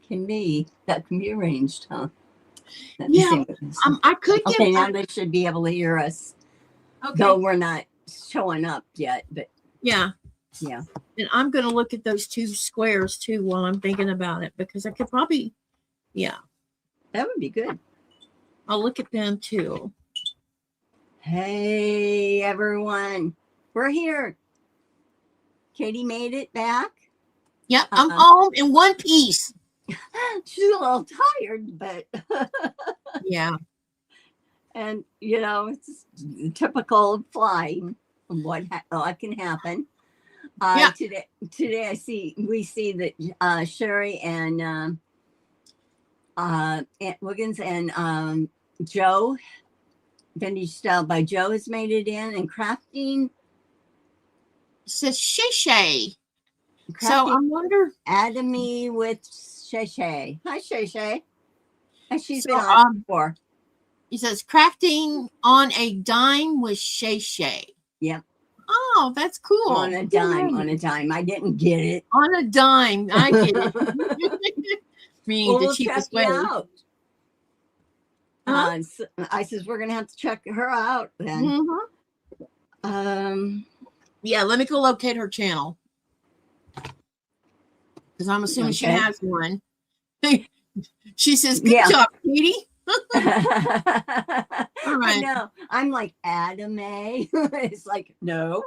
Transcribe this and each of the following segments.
can be arranged, huh? Yeah, I could get. Okay, now they should be able to hear us. Okay. Though we're not showing up yet, but yeah. And I'm going to look at those 2 squares too while I'm thinking about it, because I could probably, that would be good. I'll look at them too. Hey, everyone. We're here. Katy made it back. Yep, I'm home in one piece. She's a little tired, but yeah. And it's typical flying. What can happen? Today we see that Cheri and Aunt Wiggins and Joe, Vintage Style by Joe, has made it in, and crafting. It says Shay. So I wonder. Adamy with Shay. Hi, Shay. And she's been on before. He says crafting on a dime with Shay. Yep. Oh, that's cool. On a dime. I didn't get it. On a dime. I get it. Meaning the cheapest way. Out. So I says we're gonna have to check her out then. Yeah, let me go locate her channel, because I'm assuming she has one. She says, "Good job, Katy." All right. I know. I'm like, Adame. It's like, no.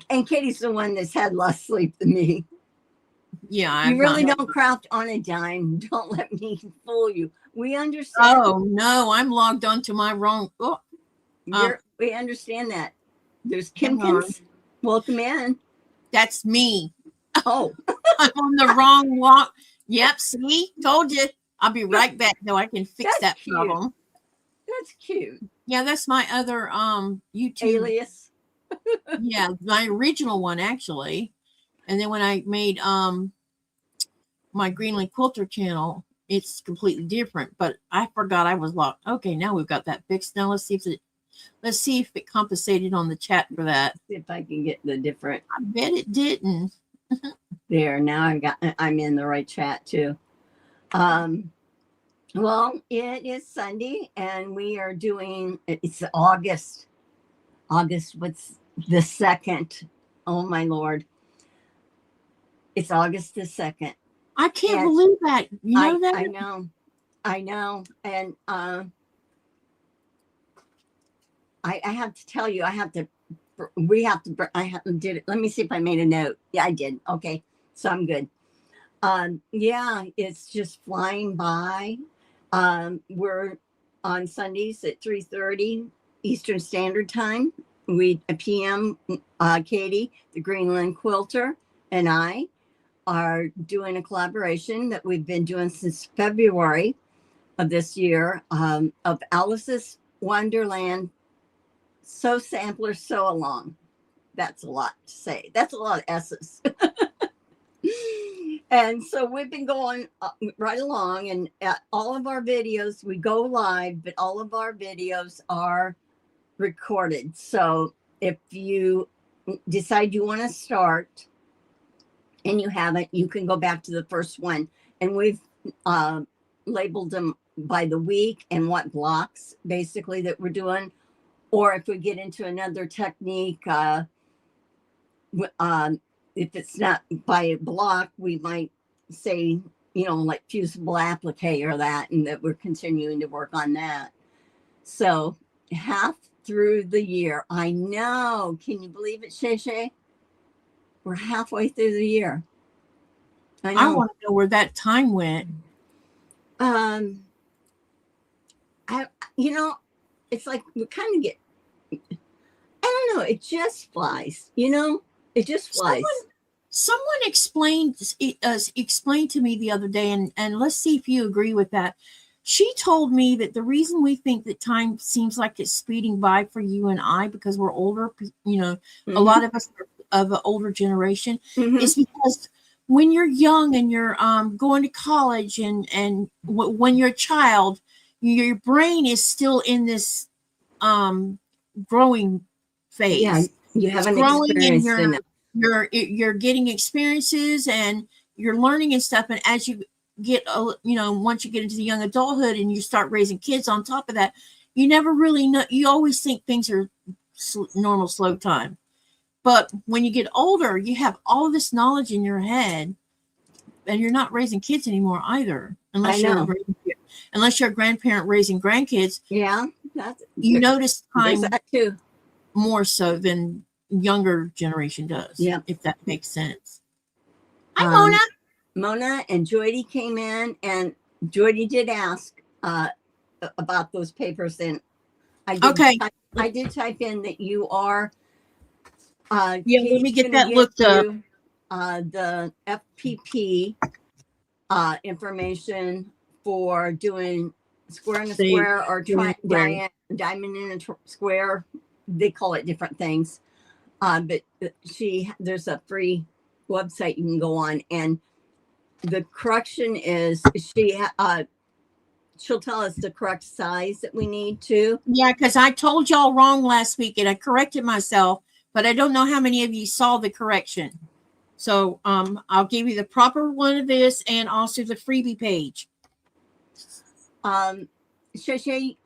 And Katy's the one that's had less sleep than me. Yeah. You really don't craft on a dime. Don't let me fool you. We understand. Oh, no. I'm logged onto my wrong. Oh. We understand that. There's Kimkins. Welcome in. That's me. Oh. I'm on the wrong walk. Yep. See? Told you. I'll be right back, though. I can fix that problem. That's cute. Yeah, that's my other YouTube alias. Yeah, my original one, actually. And then when I made my Greenland Quilter channel, it's completely different. But I forgot I was locked. Okay, now we've got that fixed. Now let's see if it compensated on the chat for that. See if I can get the different. I bet it didn't. There, now I'm in the right chat too. Well, it is Sunday, and we are doing. It's August. What's the 2nd? Oh my Lord! It's August the 2nd. I can't believe that. You know that? I know, and I have to tell you, did it. Let me see if I made a note. Yeah, I did. Okay, so I'm good. Yeah, it's just flying by. We're on Sundays at 3:30 Eastern Standard Time. PM, Katy, the Greenland Quilter, and I are doing a collaboration that we've been doing since February of this year, of Alice's Wonderland Sew Sampler Sew Along. That's a lot to say. That's a lot of S's. And so we've been going right along, and all of our videos, we go live, but all of our videos are recorded. So if you decide you want to start and you haven't, you can go back to the first one. And we've labeled them by the week and what blocks basically that we're doing. Or if we get into another technique, if it's not by a block, we might say, like fusible applique or that, and that we're continuing to work on that. So half through the year. I know. Can you believe it, Shay? We're halfway through the year. I want to know where that time went. It's like we kind of get, I don't know. It just flies, It just flies. Someone explained to me the other day, and let's see if you agree with that. She told me that the reason we think that time seems like it's speeding by for you and I, because we're older, mm-hmm. A lot of us are of an older generation, mm-hmm. is because when you're young and you're going to college and when you're a child, your brain is still in this growing phase. Yeah, you haven't experienced enough. You're getting experiences, and you're learning and stuff, and as you get, once you get into the young adulthood and you start raising kids on top of that, you never really know. You always think things are normal, slow time. But when you get older, you have all of this knowledge in your head, and you're not raising kids anymore either, unless you're a grandparent raising grandkids. Yeah, you notice time that too more so than younger generation does. Yeah, if that makes sense. Hi, Mona and Joydy came in, and Joydy did ask about those papers, and I did type in that you are. Let me get that looked up. The FPP information for doing square in a square or diamond in a square. They call it different things. But there's a free website you can go on, and the correction is she'll tell us the correct size that we need to. Yeah, because I told y'all wrong last week, and I corrected myself, but I don't know how many of you saw the correction. So I'll give you the proper one of this and also the freebie page. Cheri,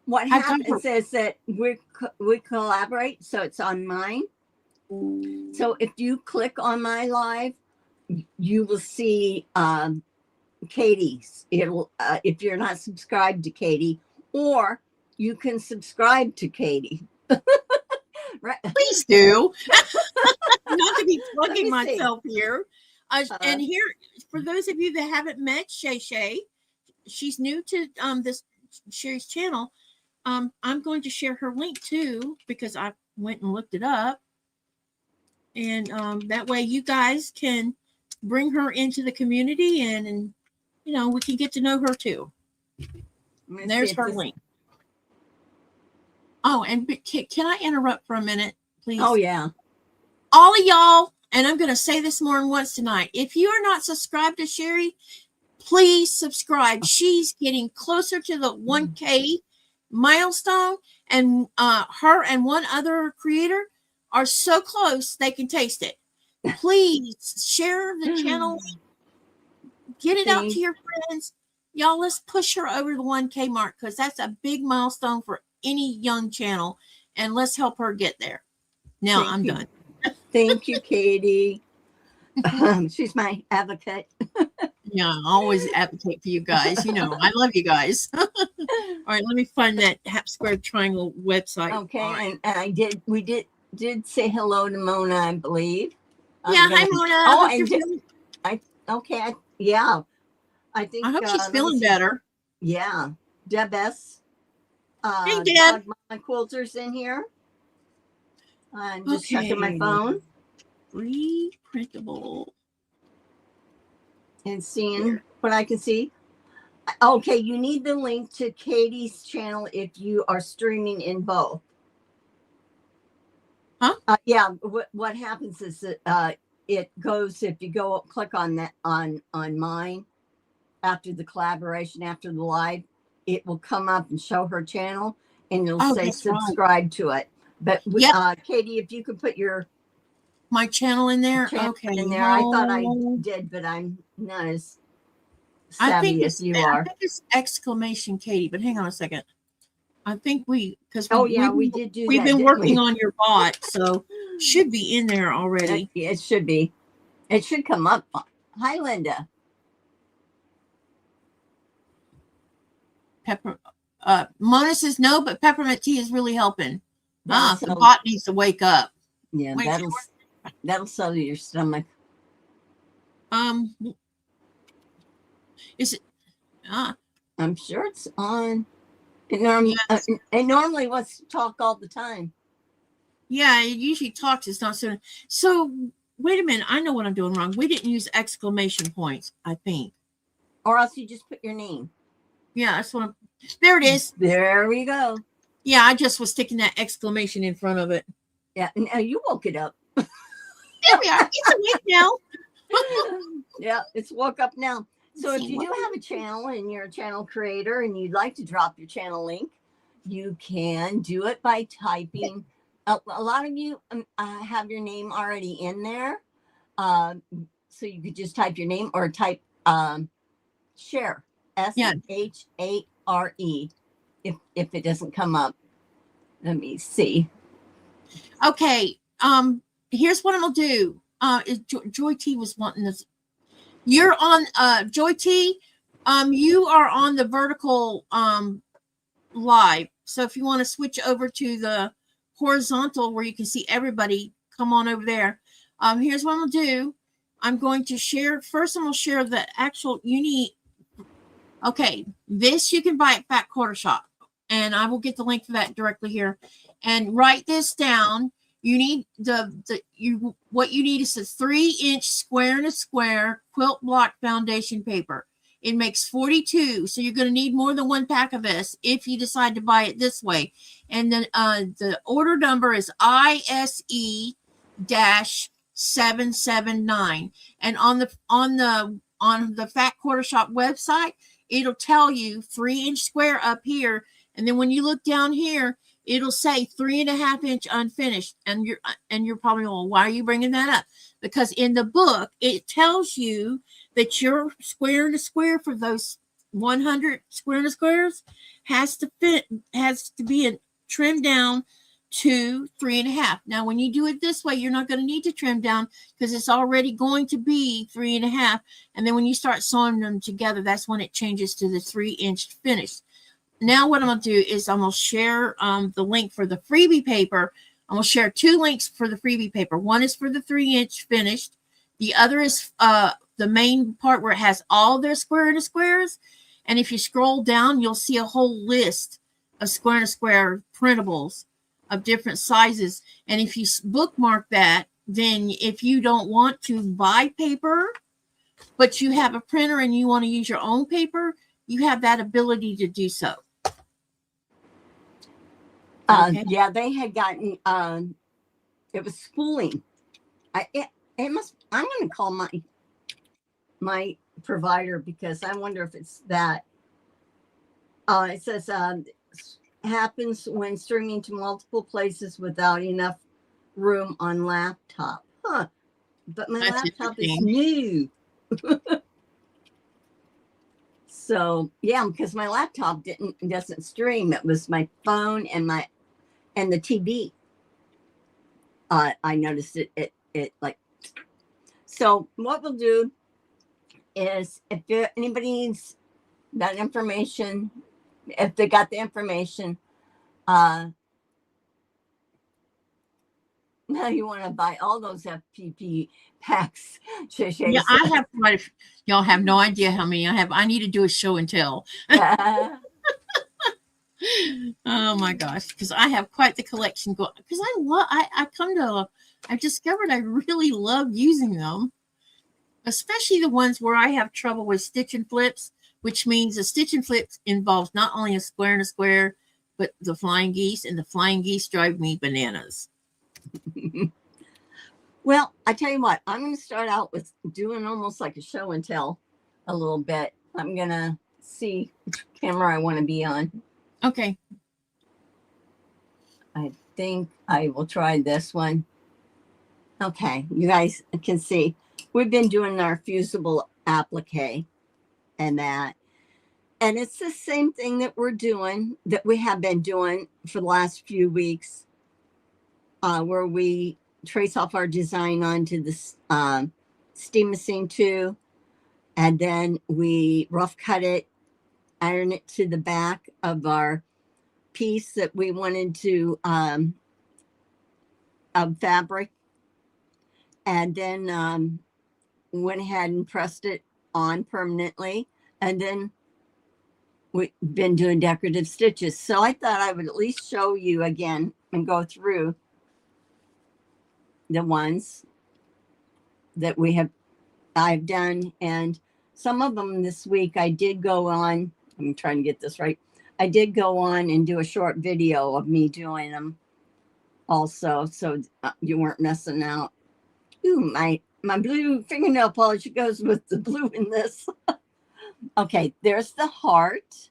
what happens is that we collaborate, so it's on mine. So if you click on my live, you will see Katy's. It'll if you're not subscribed to Katy, or you can subscribe to Katy. Right. Please do. Not to be plugging myself here. And here, for those of you that haven't met Shay, she's new to this Cheri's channel. I'm going to share her link too, because I went and looked it up. And that way you guys can bring her into the community, and we can get to know her too. And there's her link. Oh, and can I interrupt for a minute, please? Oh, yeah. All of y'all, and I'm going to say this more than once tonight. If you are not subscribed to Cheri, please subscribe. She's getting closer to the 1K milestone, and her and one other creator are so close they can taste it. Please share the channel. Get it out to your friends. Y'all, let's push her over the 1K mark, because that's a big milestone for any young channel, and let's help her get there. Now I'm done. Thank you, Katy. She's my advocate. Yeah, I always advocate for you guys. I love you guys. All right, let me find that Hap Square Triangle website. Okay, right. and we did say hello to Mona, I believe. Yeah, hi Mona. Oh, I think. I hope she's feeling better. Yeah, Deb S. Hey, Deb. My quilters in here. I'm just checking my phone. Reprintable. And seeing what I can see. Okay, you need the link to Katy's channel if you are streaming in both. Huh? Yeah. What happens is that it goes, if you go click on that on mine after the collaboration, after the live, it will come up and show her channel, and it'll say subscribe to it. But Katy, if you could put my channel in there, in there. I thought I did, but I'm not as savvy as you are. I think it's exclamation Katy, but hang on a second. I think we did do. We've been working on your bot, so should be in there already. It should be. It should come up. Hi, Linda. Mona says no, but peppermint tea is really helping. The bot needs to wake up. Yeah, that'll settle your stomach. Is it? I'm sure it's on. It normally wants to talk all the time. Yeah, it usually talks. It's not so. So wait a minute. I know what I'm doing wrong. We didn't use exclamation points, I think. Or else you just put your name. Yeah, that's what I'm. There it is. There we go. Yeah, I just was sticking that exclamation in front of it. Yeah, now you woke it up. There we are. It's awake now. Yeah, it's woke up now. So if you do have a channel and you're a channel creator and you'd like to drop your channel link, you can do it by typing. A lot of you have your name already in there. So you could just type your name or type share, Yeah. SHARE. If it doesn't come up, let me see. Okay. Here's what I'm gonna do. Joy T was wanting this. You're on Joy T. You are on the vertical live. So if you want to switch over to the horizontal where you can see everybody, come on over there. Here's what I'm gonna do. I'm going to share. First, I'm gonna share the actual unique. Okay, this you can buy at Fat Quarter Shop, and I will get the link for that directly here. And write this down. You need what you need is a 3-inch square and a square quilt block foundation paper. It makes 42, so you're going to need more than one pack of this if you decide to buy it this way. And then the order number is ISE-779. And on the Fat Quarter Shop website, it'll tell you 3-inch square up here, and then when you look down here, it'll say 3.5-inch unfinished. And you're probably going, why are you bringing that up? Because in the book, it tells you that your square and a square for those 100 square and a squares has to be trimmed down to 3.5. Now, when you do it this way, you're not going to need to trim down because it's already going to be 3.5. And then when you start sewing them together, that's when it changes to the 3-inch finish. Now what I'm going to do is I'm going to share the link for the freebie paper. I'm going to share 2 links for the freebie paper. One is for the 3-inch finished. The other is the main part where it has all their square and a squares. And if you scroll down, you'll see a whole list of square and a square printables of different sizes. And if you bookmark that, then if you don't want to buy paper, but you have a printer and you want to use your own paper, you have that ability to do so. Okay. Yeah, they had gotten it was schooling. I'm going to call my provider because I wonder if it's that. It says happens when streaming to multiple places without enough room on laptop. Huh. But my laptop is new. So yeah, because my laptop doesn't stream. It was my phone and the TV. I noticed it like. So what we'll do is if anybody needs that information, if they got the information, now you want to buy all those FPP packs. Yeah, I have quite. Y'all have no idea how many I have. I need to do a show and tell. Oh my gosh, because I have quite the collection going. Because I've discovered I really love using them, especially the ones where I have trouble with stitch and flips, which means a stitch and flips involves not only a square and a square, but the flying geese, and the flying geese drive me bananas. Well, I tell you what, I'm going to start out with doing almost like a show and tell a little bit. I'm going to see which camera I want to be on. Okay. I think I will try this one. Okay, you guys can see we've been doing our fusible applique and that. And it's the same thing that we have been doing for the last few weeks, where we trace off our design onto the steam machine 2, and then we rough cut it, iron it to the back of our piece that we wanted to of fabric, and then went ahead and pressed it on permanently, and then we've been doing decorative stitches. So I thought I would at least show you again and go through the ones that I've done. And some of them this week I did go on, I'm trying to get this right. I did go on and do a short video of me doing them also, so you weren't missing out. Ooh, my blue fingernail polish goes with the blue in this. Okay, there's the heart.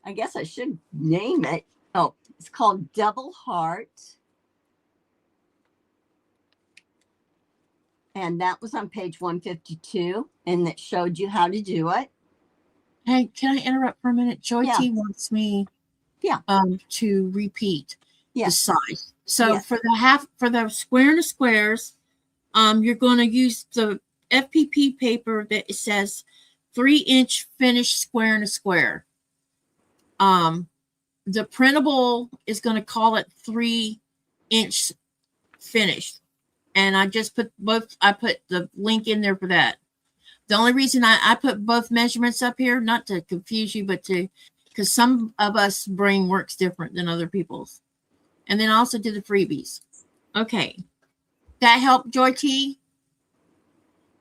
I guess I should name it. Oh, it's called Double Heart. And that was on page 152, and it showed you how to do it. Hey, can I interrupt for a minute? Joy Yeah. T wants me Yeah. to repeat the Yes. size. So Yes. for the square and the squares, you're going to use the FPP paper that it says 3-inch finished square and a square. The printable is going to call it 3-inch finished. And I just put I put the link in there for that. The only reason I put both measurements up here, not to confuse you, but because some of us brain works different than other people's. And then I also did the freebies. Okay. That helped, Joy T?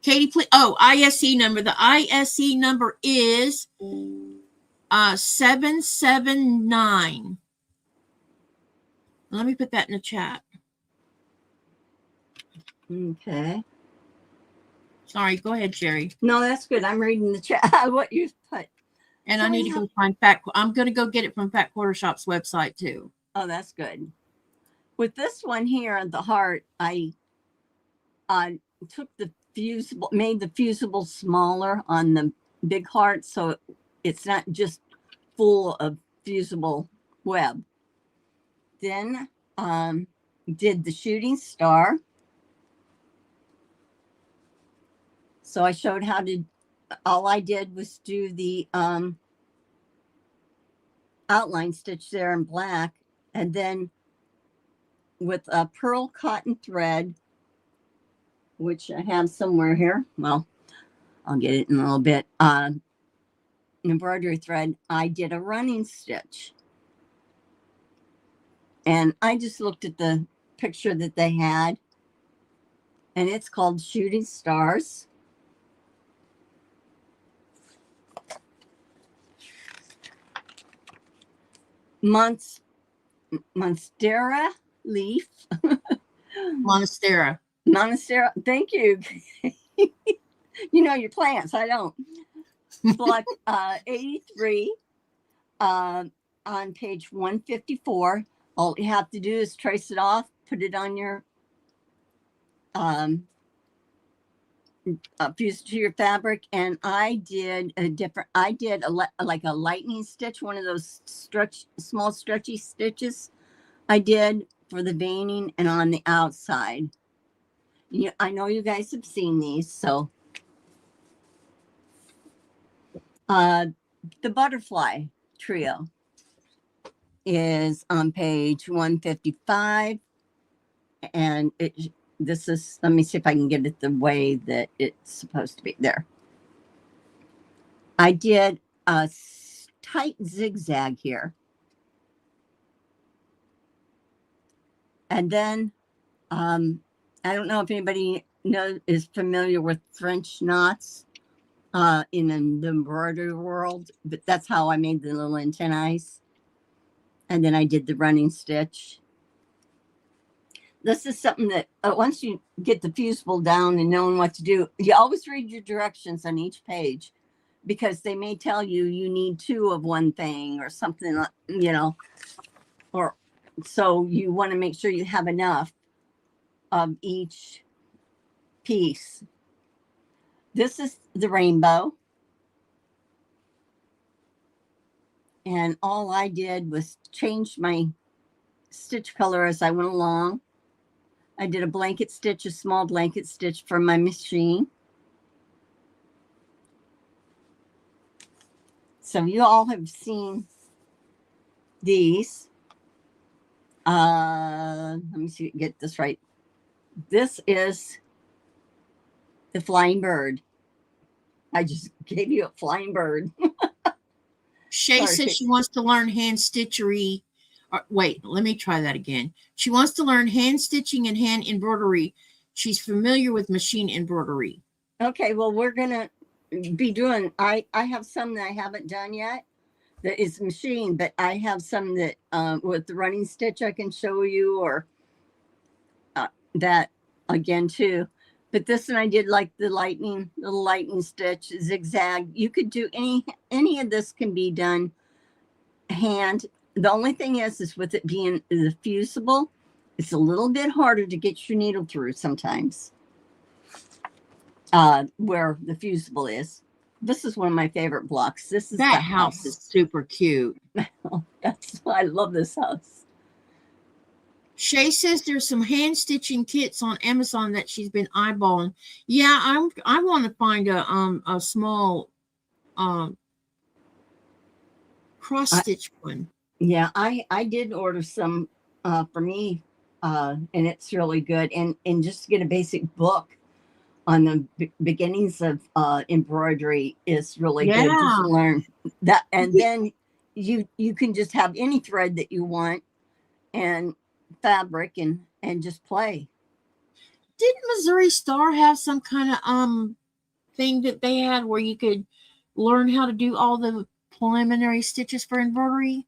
Katie, please. Oh, ISE number. The ISE number is 779. Let me put that in the chat. Okay. Sorry, go ahead, Cheri. No, that's good. I'm reading the chat. What you put. And So I need to go find I'm going to go get it from Fat Quarter Shop's website too. Oh, that's good. With this one here at the heart, I took the fusible, made the fusible smaller on the big heart, so it's not just full of fusible web. Then did the shooting star. So I showed how to, all I did was do the outline stitch there in black, and then with a pearl cotton thread, which I have somewhere here. Well, I'll get it in a little bit. Embroidery thread, I did a running stitch. And I just looked at the picture that they had, and it's called Shooting Stars. Monstera leaf. Monastera. Monstera, thank you. You know your plants, I don't. Block 83 on page 154. All you have to do is trace it off, put it on your fuse to your fabric. And I did like a lightning stitch, one of those small stretchy stitches I did for the veining and on the outside. I know you guys have seen these, so the butterfly trio is on page 155, and this is, let me see if I can get it the way that it's supposed to be. There, I did a tight zigzag here, and then I don't know if anybody is familiar with French knots in the embroidery world, but that's how I made the little antennae. And then I did the running stitch. This is something that once you get the fusible down and knowing what to do, you always read your directions on each page, because they may tell you you need 2 of one thing or something, or so you want to make sure you have enough of each piece. This is the rainbow. And all I did was change my stitch color as I went along. I did a blanket stitch, a small blanket stitch from my machine. So you all have seen these. Let me see, get this right. This is the flying bird. I just gave you a flying bird. Shay says she wants to learn hand stitchery. Wait, let me try that again. She wants to learn hand stitching and hand embroidery. She's familiar with machine embroidery. Okay, well, we're gonna be doing, I have some that I haven't done yet that is machine, but I have some that with the running stitch I can show you, or that again too. But this one I did like the little lightning stitch, zigzag. You could do any of this can be done hand. The only thing is with it being the fusible, it's a little bit harder to get your needle through sometimes. where the fusible is. This is one of my favorite blocks. This is That the house is house. super cute. That's why I love this house. Shay says there's some hand stitching kits on Amazon that she's been eyeballing. Yeah, I want to find a small cross stitch one. Yeah, I did order some for me, and it's really good. And just to get a basic book on the beginnings of embroidery is really good just Yeah. to learn that. And then you can just have any thread that you want and fabric and just play. Didn't Missouri Star have some kind of thing that they had where you could learn how to do all the preliminary stitches for embroidery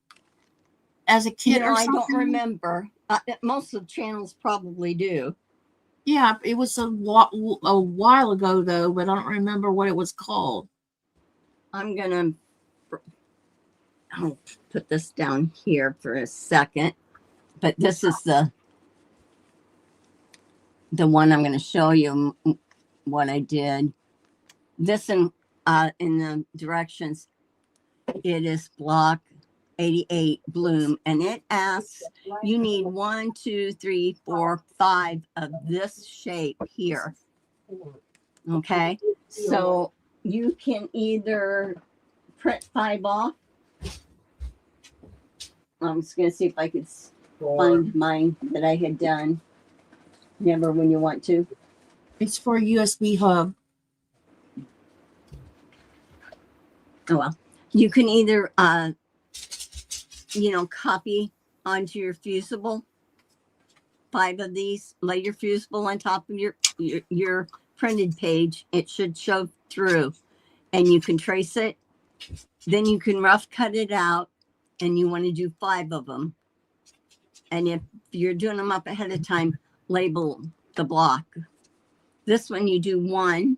as a kid or I something? don't remember. Most of the channels probably do. Yeah, it was a while ago though, but I don't remember what it was called. I'll put this down here for a second. But this is the one I'm going to show you what I did. This in the directions, it is block 88 bloom, and it asks you need 1, 2, 3, 4, 5 of this shape here. Okay, so you can either print 5 off. I'm just going to see if I could find mine that I had done. Remember when you want to. It's for a USB hub. Oh well, you can either copy onto your fusible 5 of these, lay your fusible on top of your printed page. It should show through, and you can trace it. Then you can rough cut it out, and you want to do 5 of them. And if you're doing them up ahead of time, label the block. This one you do 1,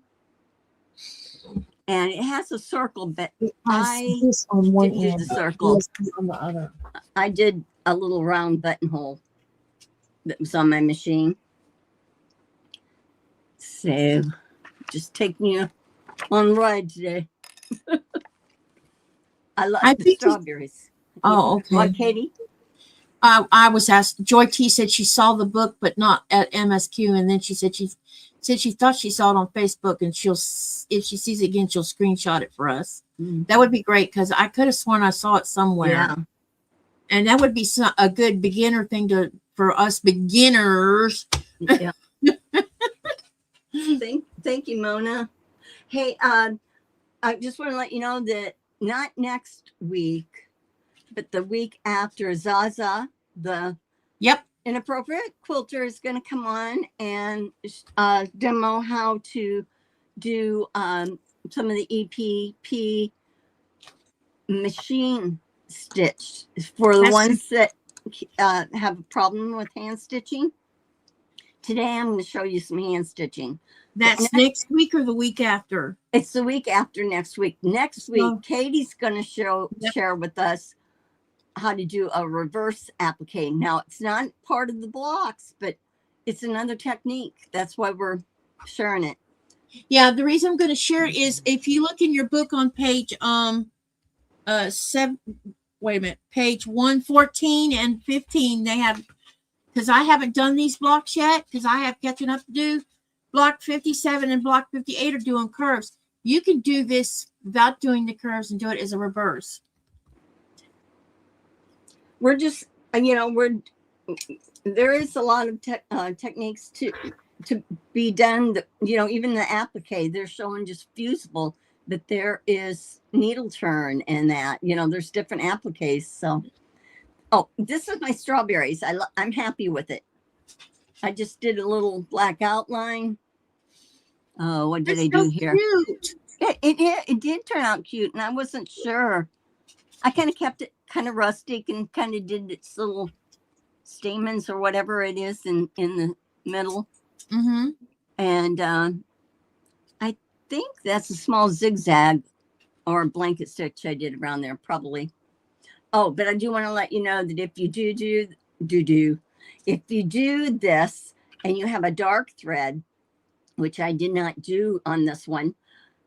and it has a circle, but I this on one didn't do end, the circle. on the other. I did a little round buttonhole that was on my machine. So just taking you on a ride today. I love the strawberries. Oh, okay. What, Katie? I was asked. Joy T said she saw the book, but not at MSQ, and then she said she thought she saw it on Facebook, and if she sees it again, she'll screenshot it for us. Mm. That would be great because I could have sworn I saw it somewhere. Yeah. And that would be a good beginner thing for us beginners. Yeah. Thank you, Mona. Hey, I just want to let you know that not next week, but the week after, Zaza, the inappropriate quilter, is going to come on and demo how to do some of the EPP machine stitch for the ones that have a problem with hand stitching. Today I'm going to show you some hand stitching. That's next week or the week after? It's the week after next week. Next week, Katie's going to share with us how to do a reverse applique. Now, it's not part of the blocks, but it's another technique. That's why we're sharing it. Yeah, the reason I'm going to share it is if you look in your book on page page 114 and 15, they have, because I haven't done these blocks yet, because I have catching up to do. Block 57 and block 58 are doing curves. You can do this without doing the curves and do it as a reverse. We're just, there is a lot of techniques to be done. Even the applique, they're showing just fusible, but there is needle turn and that, there's different appliques. So, this is my strawberries. I'm happy with it. I just did a little black outline. Oh, what did I do here? Cute. It did turn out cute, and I wasn't sure. I kind of kept it kind of rustic and kind of did its little stamens or whatever it is in the middle. Mm-hmm. And I think that's a small zigzag or a blanket stitch I did around there, probably. Oh, but I do want to let you know that if you if you do this and you have a dark thread, which I did not do on this one.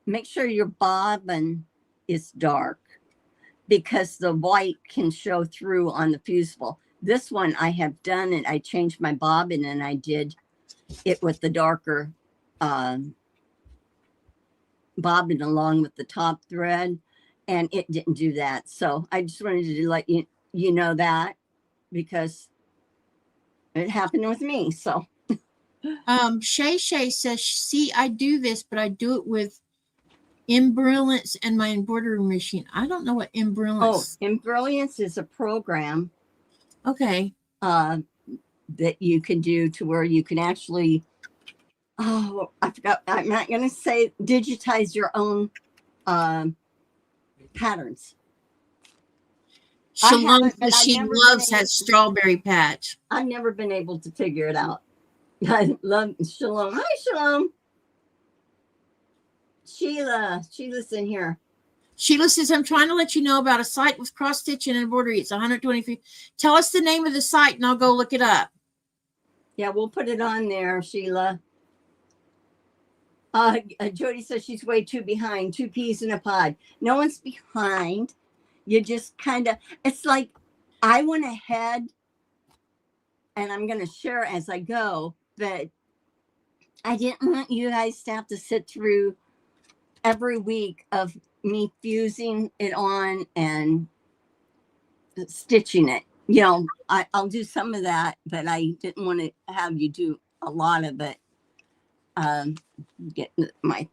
Make sure your bobbin is dark because the white can show through on the fusible. This one I have done it. I changed my bobbin and I did it with the darker bobbin along with the top thread, and it didn't do that. So I just wanted to let you know that, because it happened with me. So Shay says, see, I do this, but I do it with Embrilliance and my embroidery machine. I don't know what Embrilliance. Oh, Embrilliance is a program Okay. that you can do to where you can actually, oh, I forgot. I'm not going to say digitize your own patterns. Shalom says she loves that strawberry patch. I've never been able to figure it out. I love Shalom. Hi, Shalom. Sheila's in here. Sheila says, I'm trying to let you know about a site with cross stitch and embroidery. It's 123. Tell us the name of the site and I'll go look it up. Yeah, we'll put it on there, Sheila. Jody says she's way too behind. 2 peas in a pod. No one's behind. You just kind of, it's like I went ahead and I'm going to share as I go, but I didn't want you guys to have to sit through every week of me fusing it on and stitching it. You know, I'll do some of that, but I didn't want to have you do a lot of it. Get my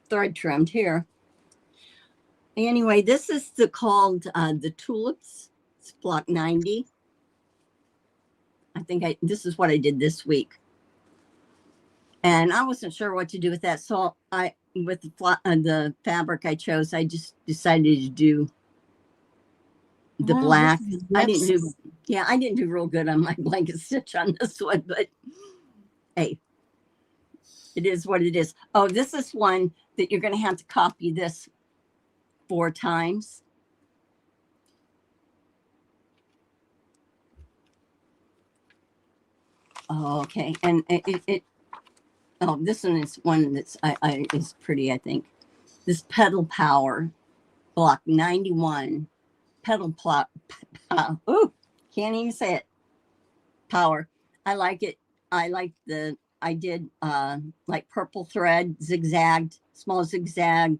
thread trimmed here. Anyway, this is called the Tulips. It's block 90. I think this is what I did this week. And I wasn't sure what to do with that. So with the fabric I chose, I just decided to do the black. I didn't do real good on my blanket stitch on this one, but hey, it is what it is. Oh, this is one that you're going to have to copy this 4 times. Oh, okay. And oh, this one is one that's is pretty, I think. This Pedal Power, block 91. Pedal plot. Ooh, can't even say it. Power. I like it. I did like purple thread, zigzagged, small zigzag,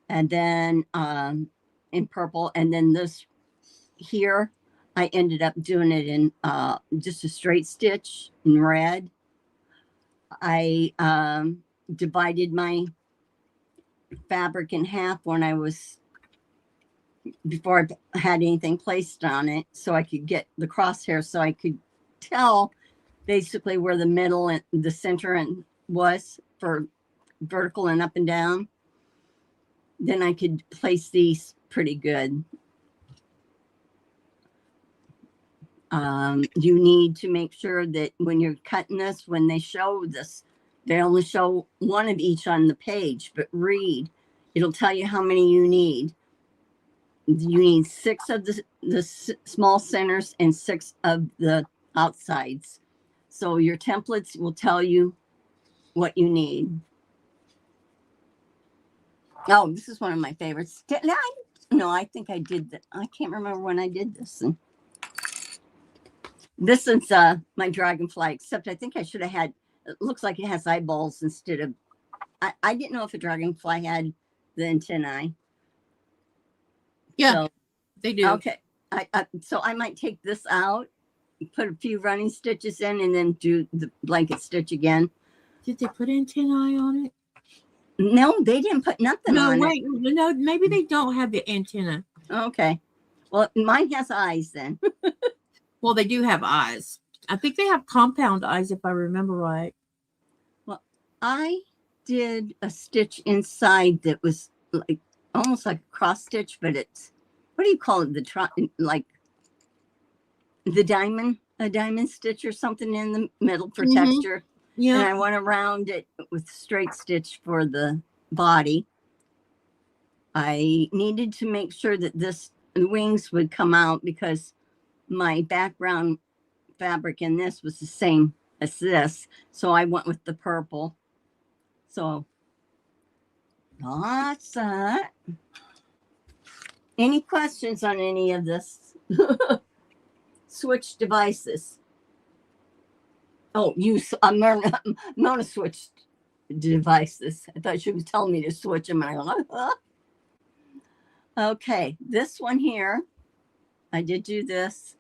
and then in purple, and then this here, I ended up doing it in just a straight stitch in red. I divided my fabric in half when I was, before I had anything placed on it, so I could get the crosshair, so I could tell basically where the middle and the center and was for vertical and up and down. Then I could place these pretty good. You need to make sure that when you're cutting this, when they show this, they only show one of each on the page, but read. It'll tell you how many you need. You need 6 of the small centers and 6 of the outsides. So your templates will tell you what you need. Oh, this is one of my favorites. No, I think I did that. I can't remember when I did this. And this is my dragonfly, except I think I should have had, it looks like it has eyeballs instead of, I didn't know if a dragonfly had the antennae. Yeah, so, they do. Okay. So I might take this out, put a few running stitches in, and then do the blanket stitch again. Did they put antennae on it? No, they didn't put nothing on it. No, maybe they don't have the antenna. Okay. Well, mine has eyes then. Well, they do have eyes. I think they have compound eyes, if I remember right. Well, I did a stitch inside that was like almost like a cross stitch, but it's, what do you call it? Like the diamond, a diamond stitch or something in the middle for texture. Yeah. And I went around it with straight stitch for the body. I needed to make sure that the wings would come out because my background fabric in this was the same as this. So I went with the purple. So that's that. Any questions on any of this? Switch devices. Oh, Mona switched devices. I thought she was telling me to switch them. And I go, okay, this one here, I did do this.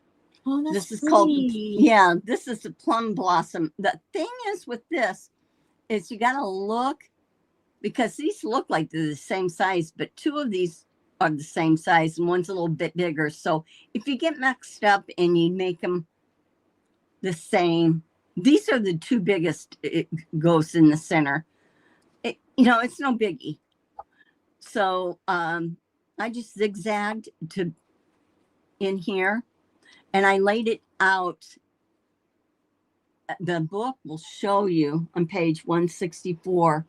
Oh, that's This is pretty. called, yeah, this is the plum blossom. The thing is with this is you got to look, because these look like they're the same size, but two of these are the same size and one's a little bit bigger. So if you get mixed up and you make them the same, these are the two biggest. It goes in the center. It's no biggie. So I just zigzagged to in here and I laid it out. The book will show you on page 164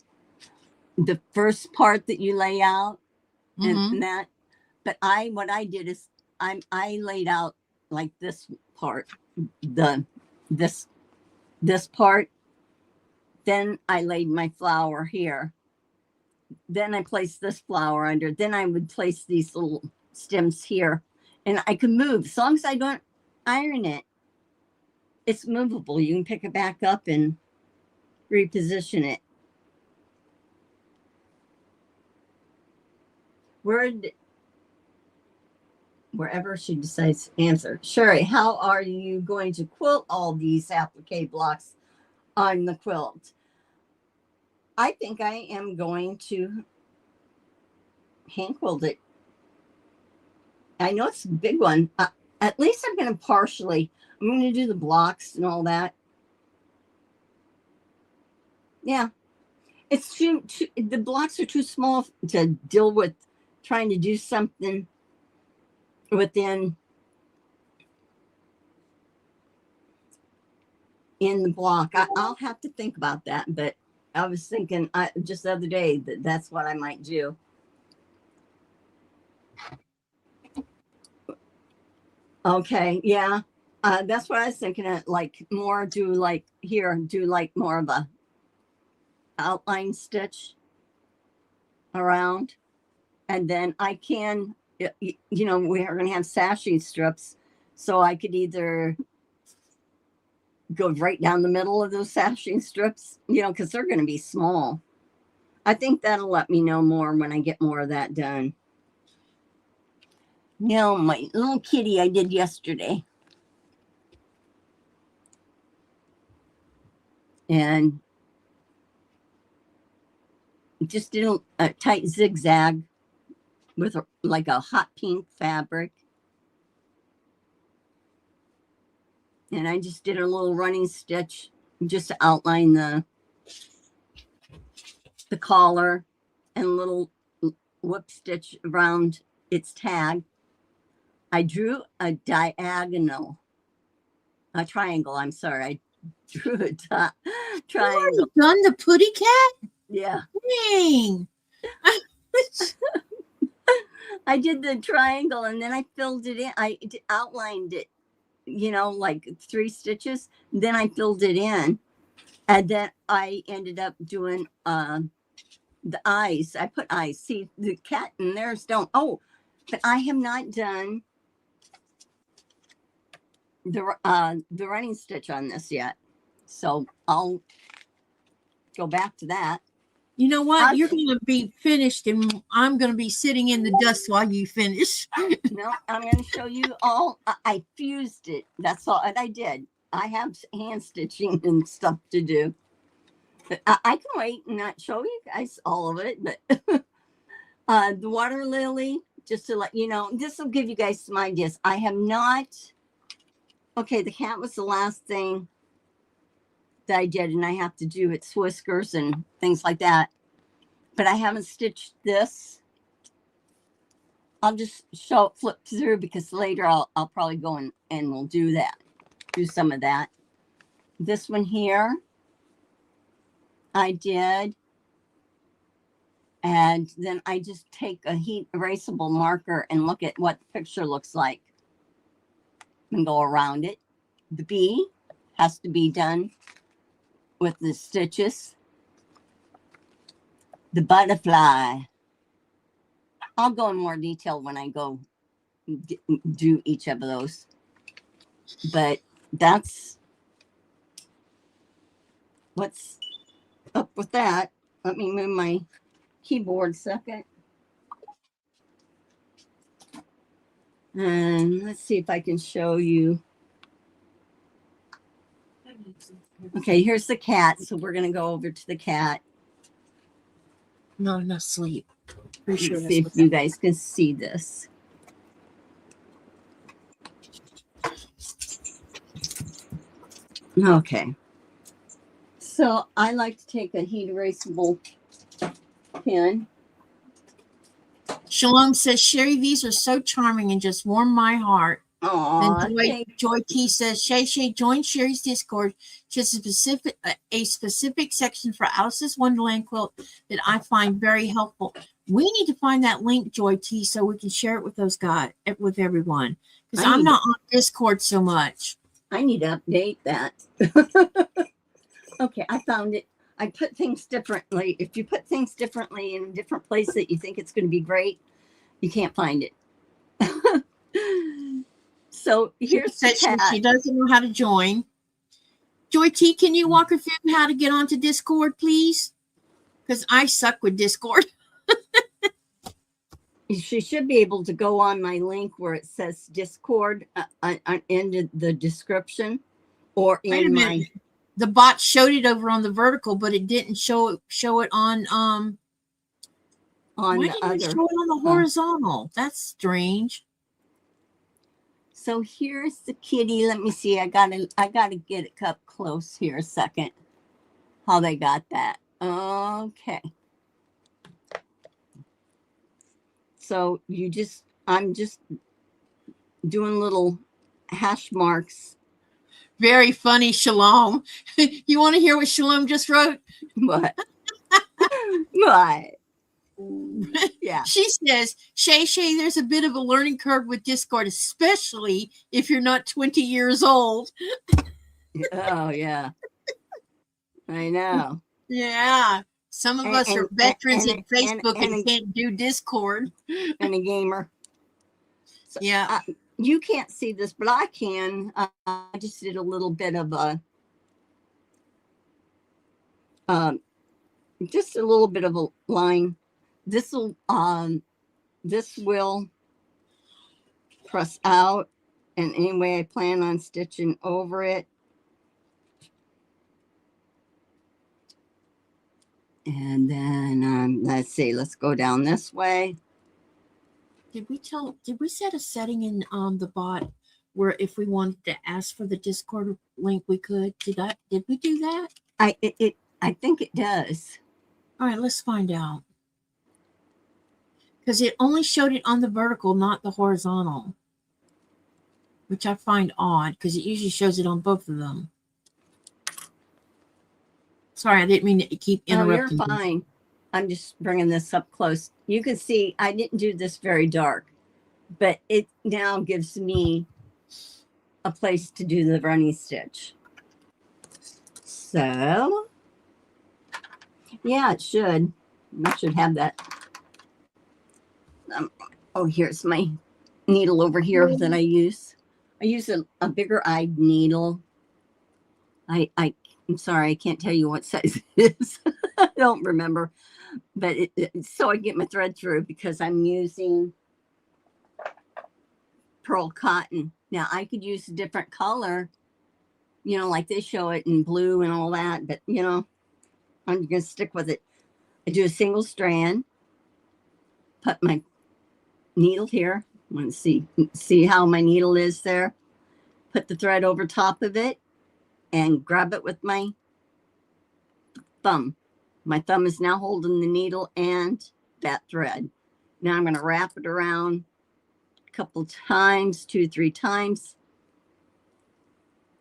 the first part that you lay out and that. But what I did is I laid out like this part, this part. Then I laid my flower here. Then I placed this flower under. Then I would place these little stems here, and I can move as long as I don't iron it. It's movable. You can pick it back up and reposition it. Wherever she decides to answer. Cheri, how are you going to quilt all these applique blocks on the quilt? I think I am going to hand quilt it. I know it's a big one. At least I'm going to do the blocks and all that. Yeah. It's the blocks are too small to deal with trying to do something within in the block. I'll have to think about that, but I was thinking just the other day that's what I might do. Okay, yeah, that's what I was thinking. Do more of a outline stitch around, and then I can, we are going to have sashing strips, so I could either go right down the middle of those sashing strips, because they're going to be small. I think that'll let me know more when I get more of that done. My little kitty I did yesterday. And just did a tight zigzag with like a hot pink fabric. And I just did a little running stitch just to outline the collar and a little whip stitch around its tag. I drew a triangle. I'm sorry. I drew a triangle. You already done the putty cat? Yeah. Dang. I did the triangle and then I filled it in. I outlined it, like 3 stitches. Then I filled it in. And then I ended up doing the eyes. I put eyes. See, the cat and theirs don't. Oh, but I have not done the running stitch on this yet. So I'll go back to that. You know what? You're going to be finished, and I'm going to be sitting in the dust while you finish. No, I'm going to show you all. I fused it. That's all that I did. I have hand stitching and stuff to do. But I can wait and not show you guys all of it. But the water lily, just to let you know, this will give you guys some ideas. I have not. Okay, the cat was the last thing that I did, and I have to do its whiskers and things like that. But I haven't stitched this. I'll just flip through because later I'll probably go and we'll do that. Do some of that. This one here, I did. And then I just take a heat erasable marker and look at what the picture looks like and go around it. The bee has to be done with the stitches. the butterfly. I'll go in more detail when I go do each of those. But that's what's up with that. Let me move my keyboard a second. And let's see if I can show you. Okay, here's the cat. So we're going to go over to the cat. Not enough sleep. Pretty sure Let's see if you guys can see this. Okay. So I like to take a heat erasable pen. Shalom says, Cheri, these are so charming and just warm my heart. Oh, And Joy T says, Shay, join Cheri's Discord. She has a specific section for Alice's Wonderland quilt that I find very helpful. We need to find that link, Joy T, so we can share it with those guys, with everyone. Because I'm not on Discord so much. I need to update that. Okay, I found it. I put things differently. If you put things differently in a different place that you think it's going to be great, you can't find it. So here's the cat. She doesn't know how to join. Joy T, can you walk her through how to get onto Discord, please? Because I suck with Discord. She should be able to go on my link where it says Discord in the description, or in my. The bot showed it over on the vertical, but it didn't show it on why didn't it show it on the horizontal? That's strange. So here's the kitty. Let me see. I gotta get it up close here a second. How they got that. Okay. So I'm just doing little hash marks. Very funny, Shalom. You want to hear what Shalom just wrote? What? What? Yeah. She says, Shay, there's a bit of a learning curve with Discord, especially if you're not 20 years old. Oh, yeah. I know. Yeah. Some of us are veterans at Facebook and can't do Discord. And a gamer. So, yeah. You can't see this, but I can. I just did a little bit of just a little bit of a line. This will press out, and anyway, I plan on stitching over it. And then let's see, let's go down this way. Did we set a setting in the bot where if we wanted to ask for the Discord link, we could? Did we do that? I think it does. All right, let's find out. Because it only showed it on the vertical, not the horizontal, which I find odd because it usually shows it on both of them. Sorry, I didn't mean to keep interrupting. Oh, you're fine. I'm just bringing this up close. You can see I didn't do this very dark, but it now gives me a place to do the running stitch. So, yeah, it should. I should have that. Oh, here's my needle over here that I use. I use a bigger eyed needle. I'm sorry, I can't tell you what size it is. I don't remember. But so I get my thread through because I'm using pearl cotton. Now, I could use a different color, like they show it in blue and all that. But, I'm going to stick with it. I do a single strand, put my needle here. I want to see how my needle is there. Put the thread over top of it and grab it with my thumb. My thumb is now holding the needle and that thread. Now I'm going to wrap it around a couple times, 2-3 times.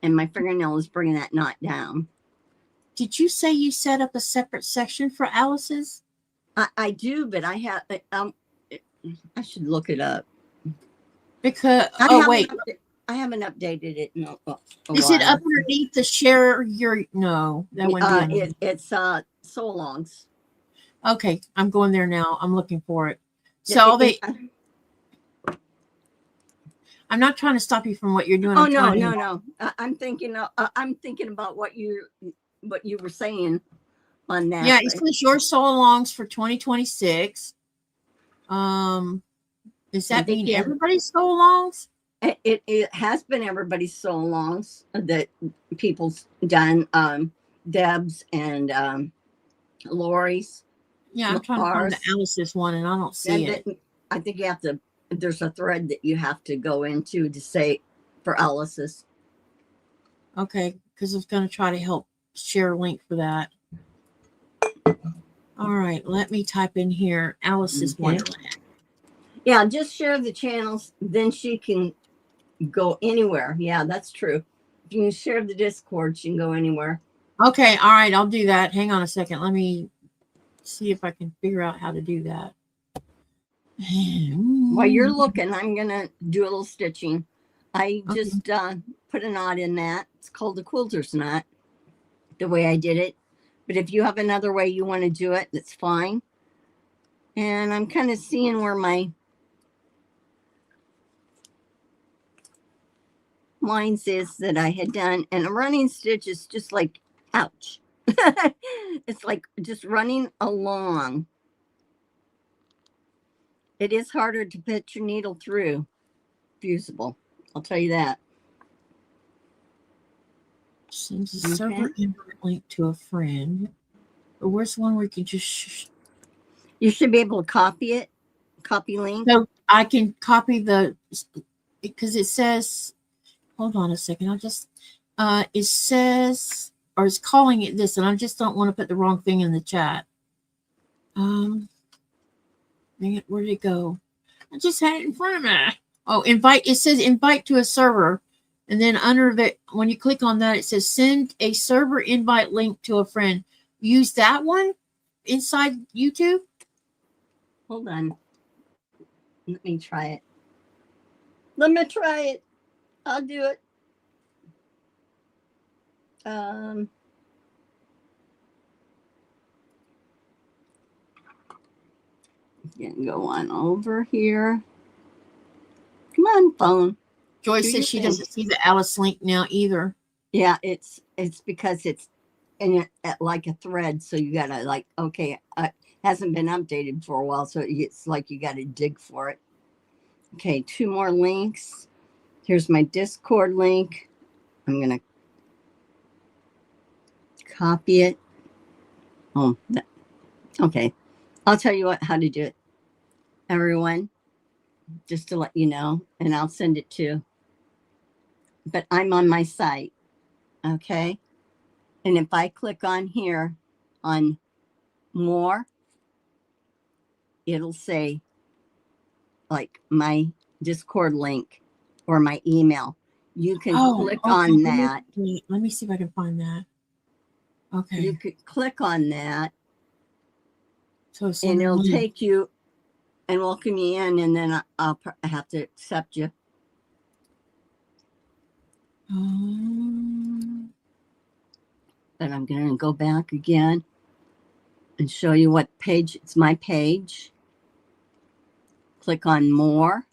And my fingernail is bringing that knot down. Did you say you set up a separate section for Alice's? I do, but I have, I should look it up. Because, I haven't updated it in a while. Is it up underneath the share your, no, that wouldn't be it's sew-alongs. Okay, I'm going there now. I'm looking for it. Yeah, So I'm not trying to stop you from what you're doing. oh I'm no, trying to, no. I'm thinking. I'm thinking about what you were saying on that. yeah, it says your solo longs for 2026. Does I that think mean yeah, everybody's solo longs? it has been everybody's so long that people's done. Deb's and Lori's, Yeah, I'm trying to find the ours. Alice's one and I don't see And it. I think you have to. There's a thread that you have to go into to say for Alice's. Okay, because I was going to try to help share a link for that. All right, let me type in here Alice's Okay. Wonderland. Yeah, just share the channels, then she can go anywhere. Yeah, that's true. If you can share the Discord, she can go anywhere. Okay, all right, I'll do that. Hang on a second. Let me see if I can figure out how to do that. While you're looking, I'm gonna do a little stitching. I Okay. just put a knot in that. It's called the quilter's knot, the way I did it. But if you have another way you want to do it, that's fine. And I'm kind of seeing where my lines is that I had done. And a running stitch is just like, ouch. It's like just running along. It is harder to put your needle through fusible. I'll tell you that. Sends a server invite link to a friend. Or where's the one where you can just... You should be able to copy it. Copy link. So I can copy the... Because it says... Hold on a second. I'll just... it says... Or it's calling it this, and I just don't want to put the wrong thing in the chat. Dang it, where did it go? I just had it in front of me. Oh, invite. It says invite to a server. And then under the, when you click on that, it says send a server invite link to a friend. Use that one inside YouTube. Hold on. Let me try it. Let me try it. I'll do it. Can go on over here. Come on, phone. Joyce says she doesn't see the Alice link now either. Yeah, it's because it's in it like a thread, so you gotta like, okay, hasn't been updated for a while, so it's like you gotta dig for it. Okay, 2 more links. Here's my Discord link. I'm gonna copy it. Oh, okay. I'll tell you how to do it, everyone, just to let you know, and I'll send it to. But I'm on my site, okay? And if I click on here on more, it'll say like my Discord link or my email. You can click on that. Let me see if I can find that. Okay. You could click on that, so and it'll take you and welcome you in, and then I'll have to accept you. But I'm going to go back again and show you what page. It's my page. Click on more.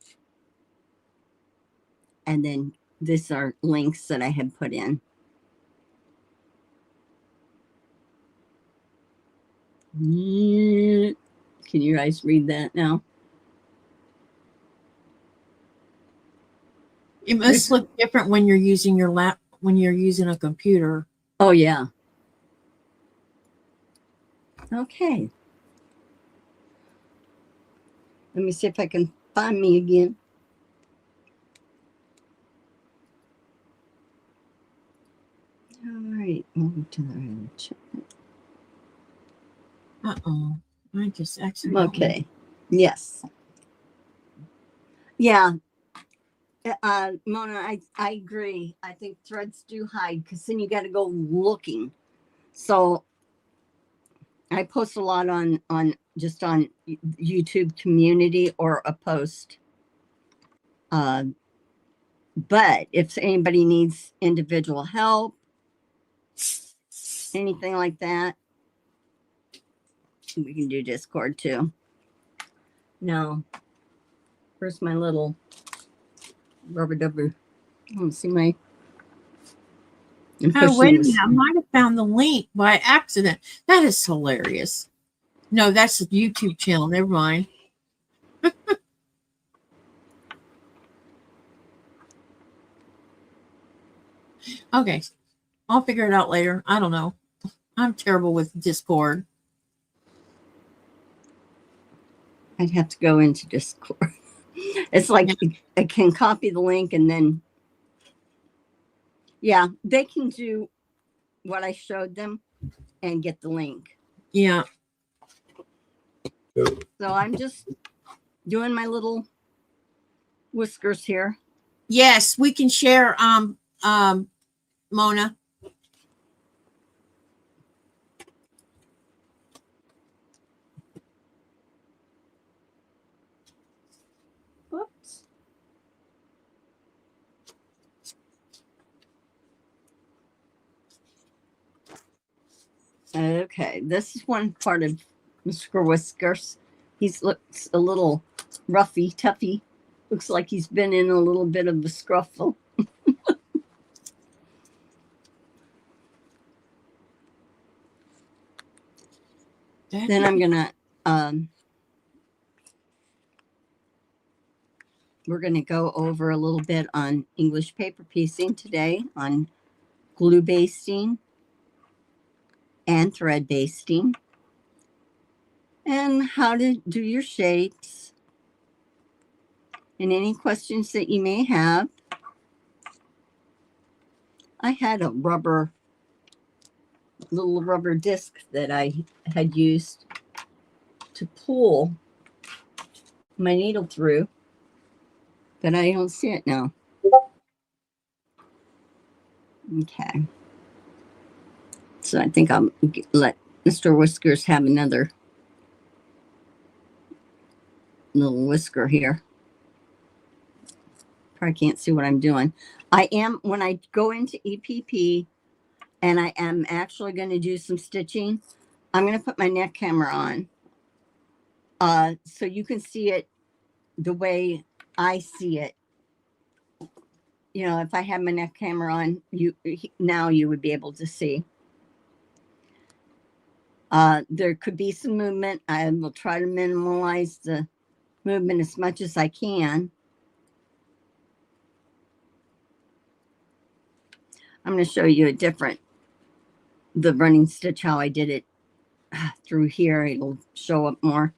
And then these are links that I have put in. Can you guys read that now? It must look different when you're using your when you're using a computer. Oh, yeah. Okay. Let me see if I can find me again. All right. Move to the right chat. Uh-oh. I just accidentally. Okay. Yes. Yeah. Mona, I agree. I think threads do hide because then you got to go looking. So I post a lot on just on YouTube community or a post. But if anybody needs individual help, anything like that, we can do Discord too. Now, where's my little rubber dubber? I don't see my. Oh, wait a minute. I might have found the link by accident. That is hilarious. No, that's a YouTube channel. Never mind. Okay. I'll figure it out later. I don't know. I'm terrible with Discord. I'd have to go into Discord. It's like I can copy the link and then, yeah, they can do what I showed them and get the link. Yeah. So I'm just doing my little whiskers here. Yes, we can share Mona. Whoops. Okay, this is one part of Mr. Whiskers. He looks a little roughy, toughy. Looks like he's been in a little bit of a scruffle. Then I'm gonna we're gonna go over a little bit on English paper piecing today, on glue basting and thread basting, and how to do your shapes, and any questions that you may have. I had a little rubber disc that I had used to pull my needle through, but I don't see it now. Okay. So I think I'll let Mr. Whiskers have another little whisker here. Probably can't see what I'm doing. I am, when I go into EPP and I am actually going to do some stitching, I'm going to put my neck camera on so you can see it the way I see it. You know, if I have my neck camera on, now you would be able to see. There could be some movement. I will try to minimize the movement as much as I can. I'm going to show you the running stitch, how I did it through here. It'll show up more.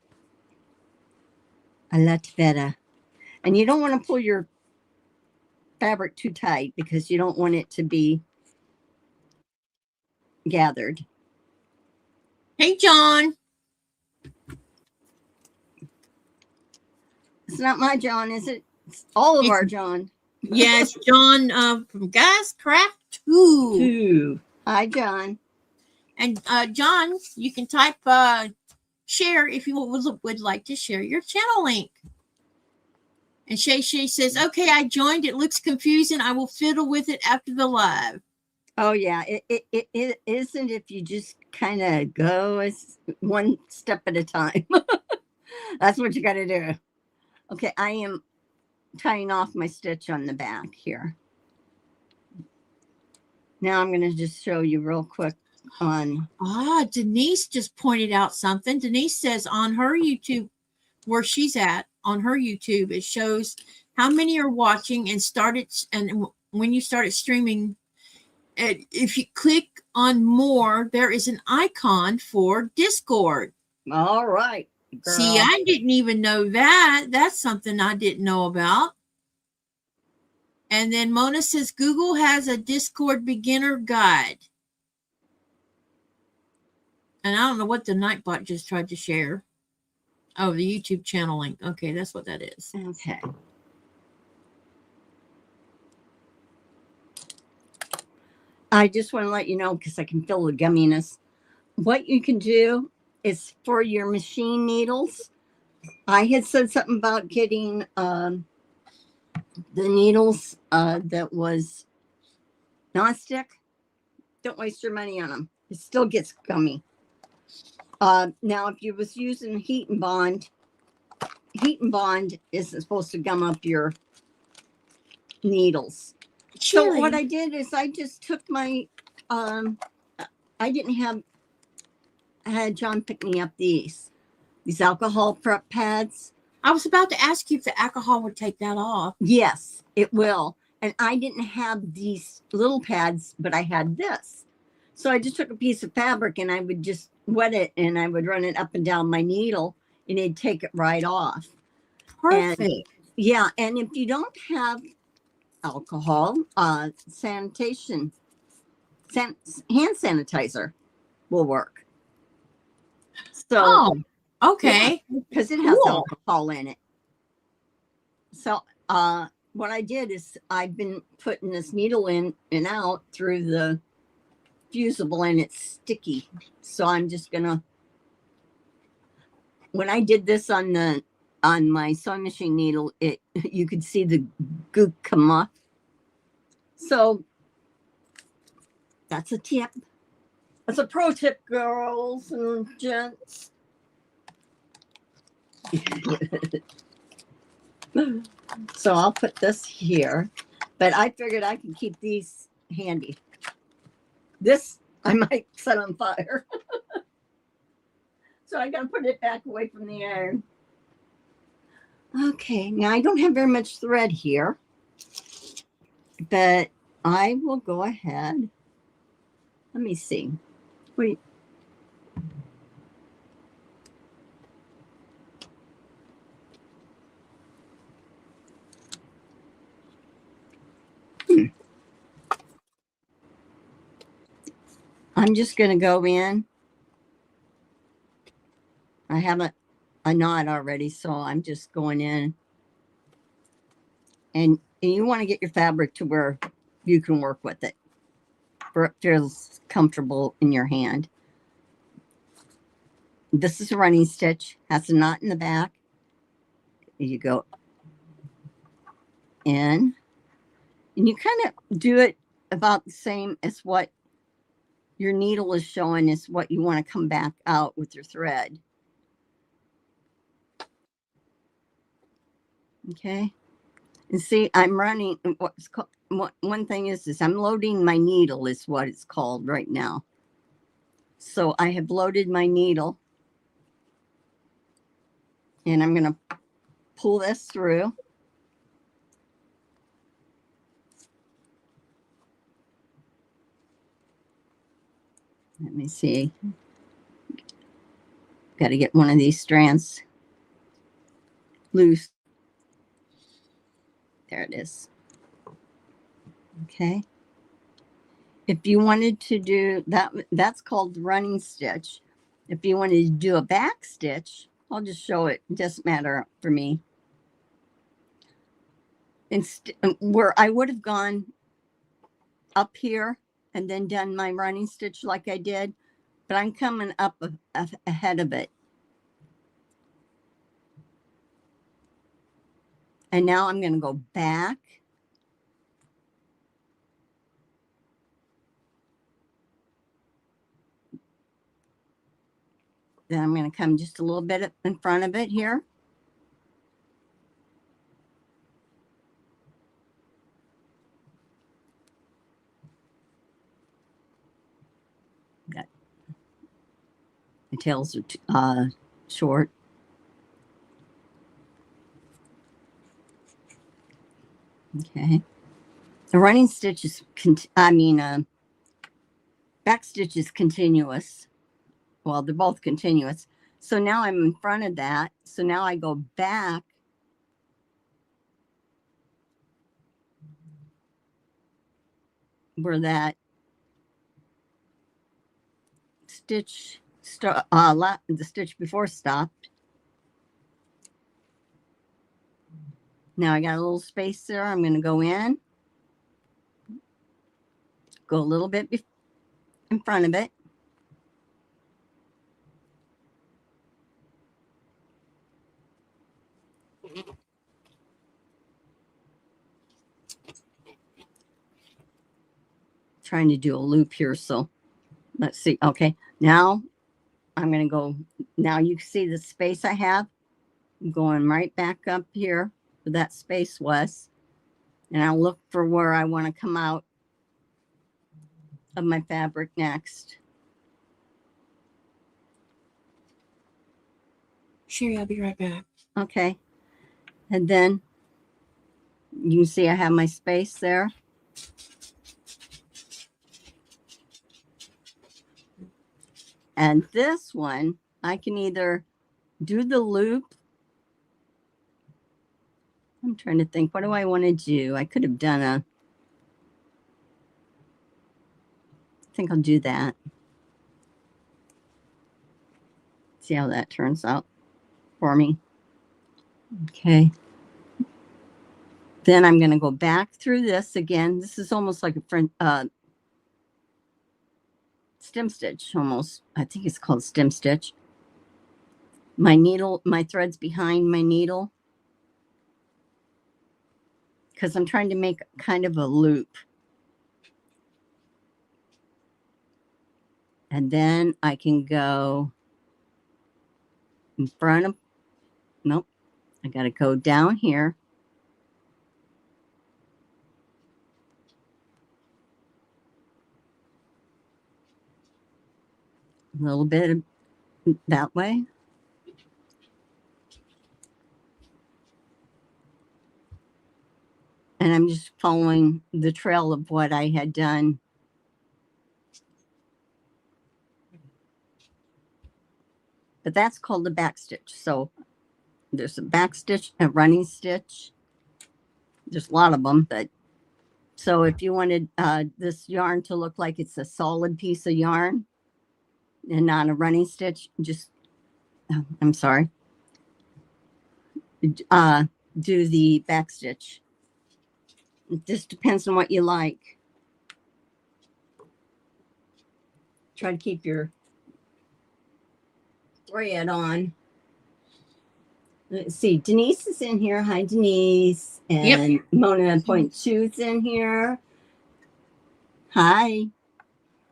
A lot better. And you don't want to pull your fabric too tight because you don't want it to be gathered. Hey, John. It's not my John, is it? It's all of our John. Yes, John from Guys Craft 2. Hi, John. And John, you can type share if you would like to share your channel link. And Shay says, okay, I joined. It looks confusing. I will fiddle with it after the live. Oh, yeah. It isn't if you just kind of go one step at a time. That's what you got to do. Okay, I am tying off my stitch on the back here. Now I'm going to just show you real quick on. Denise just pointed out something. Denise says on her YouTube, where she's at, on her YouTube, it shows how many are watching and when you started streaming, if you click on more, there is an icon for Discord. All right. Girl. See, I didn't even know that. That's something I didn't know about. And then Mona says Google has a Discord beginner guide. And I don't know what the Nightbot just tried to share. Oh, the YouTube channel link. Okay, that's what that is. Okay. I just want to let you know, because I can feel the gumminess. What you can do is for your machine needles. I had said something about getting the needles that was non-stick. Don't waste your money on them. It still gets gummy. Now, if you was using heat and bond isn't supposed to gum up your needles. So Cheri, what I did is I just took my, I didn't have, I had John pick me up these alcohol prep pads. I was about to ask you if the alcohol would take that off. Yes, it will. And I didn't have these little pads, but I had this. So I just took a piece of fabric and I would just wet it and I would run it up and down my needle and it'd take it right off. Perfect. And yeah, and if you don't have alcohol, hand sanitizer will work. So, Oh, okay. because it has Cool. alcohol in it. So, what I did is I've been putting this needle in and out through the fusible and it's sticky. So I'm just gonna, when I did this on my sewing machine needle, you could see the goop come off. So that's a tip. That's a pro tip, girls and gents. So I'll put this here, but I figured I could keep these handy. This I might set on fire. So I gotta put it back away from the iron. Okay, now I don't have very much thread here, but I will go ahead. Let me see. Wait. I'm just going to go in. I have a knot already, so I'm just going in. And you want to get your fabric to where you can work with it, where it feels comfortable in your hand. This is a running stitch, has a knot in the back. You go in, and you kind of do it about the same as what your needle is showing is what you want to come back out with your thread. Okay. And see, I'm running what's called, one thing is I'm loading my needle is what it's called right now. So I have loaded my needle and I'm going to pull this through. Let me see. Got to get one of these strands loose. There it is. Okay. If you wanted to do that, that's called the running stitch. If you wanted to do a back stitch, I'll just show it. It doesn't matter for me. Where I would have gone up here and then done my running stitch like I did, but I'm coming up ahead of it. And now I'm going to go back. Then I'm going to come just a little bit in front of it here. Got the tails are short. Okay. The running stitch is, back stitch is continuous. Well, they're both continuous. So now I'm in front of that. So now I go back. Where that stitch, the stitch before stopped. Now I got a little space there. I'm going to go in. Go a little bit in front of it. Trying to do a loop here, so let's see. Okay, now I'm going to go, now you see the space I have? I'm going right back up here where that space was. And I'll look for where I want to come out of my fabric next. Cheri, I'll be right back. Okay. And then you can see I have my space there. And this one, I can either do the loop. I'm trying to think, what do I want to do? I could have done I think I'll do that. See how that turns out for me. Okay. Then I'm going to go back through this again. This is almost like a stem stitch almost. I think it's called stem stitch. My needle, my thread's behind my needle because I'm trying to make kind of a loop. And then I can go in front of, nope, I got to go down here. A little bit that way. And I'm just following the trail of what I had done. But that's called a back stitch. So there's a back stitch, a running stitch. There's a lot of them, but so if you wanted this yarn to look like it's a solid piece of yarn and not a running stitch, just, I'm sorry, do the back stitch. It just depends on what you like. Try to keep your thread on. Let's see, Denise is in here. Hi, Denise. And yep. Mona Point 2's in here. Hi.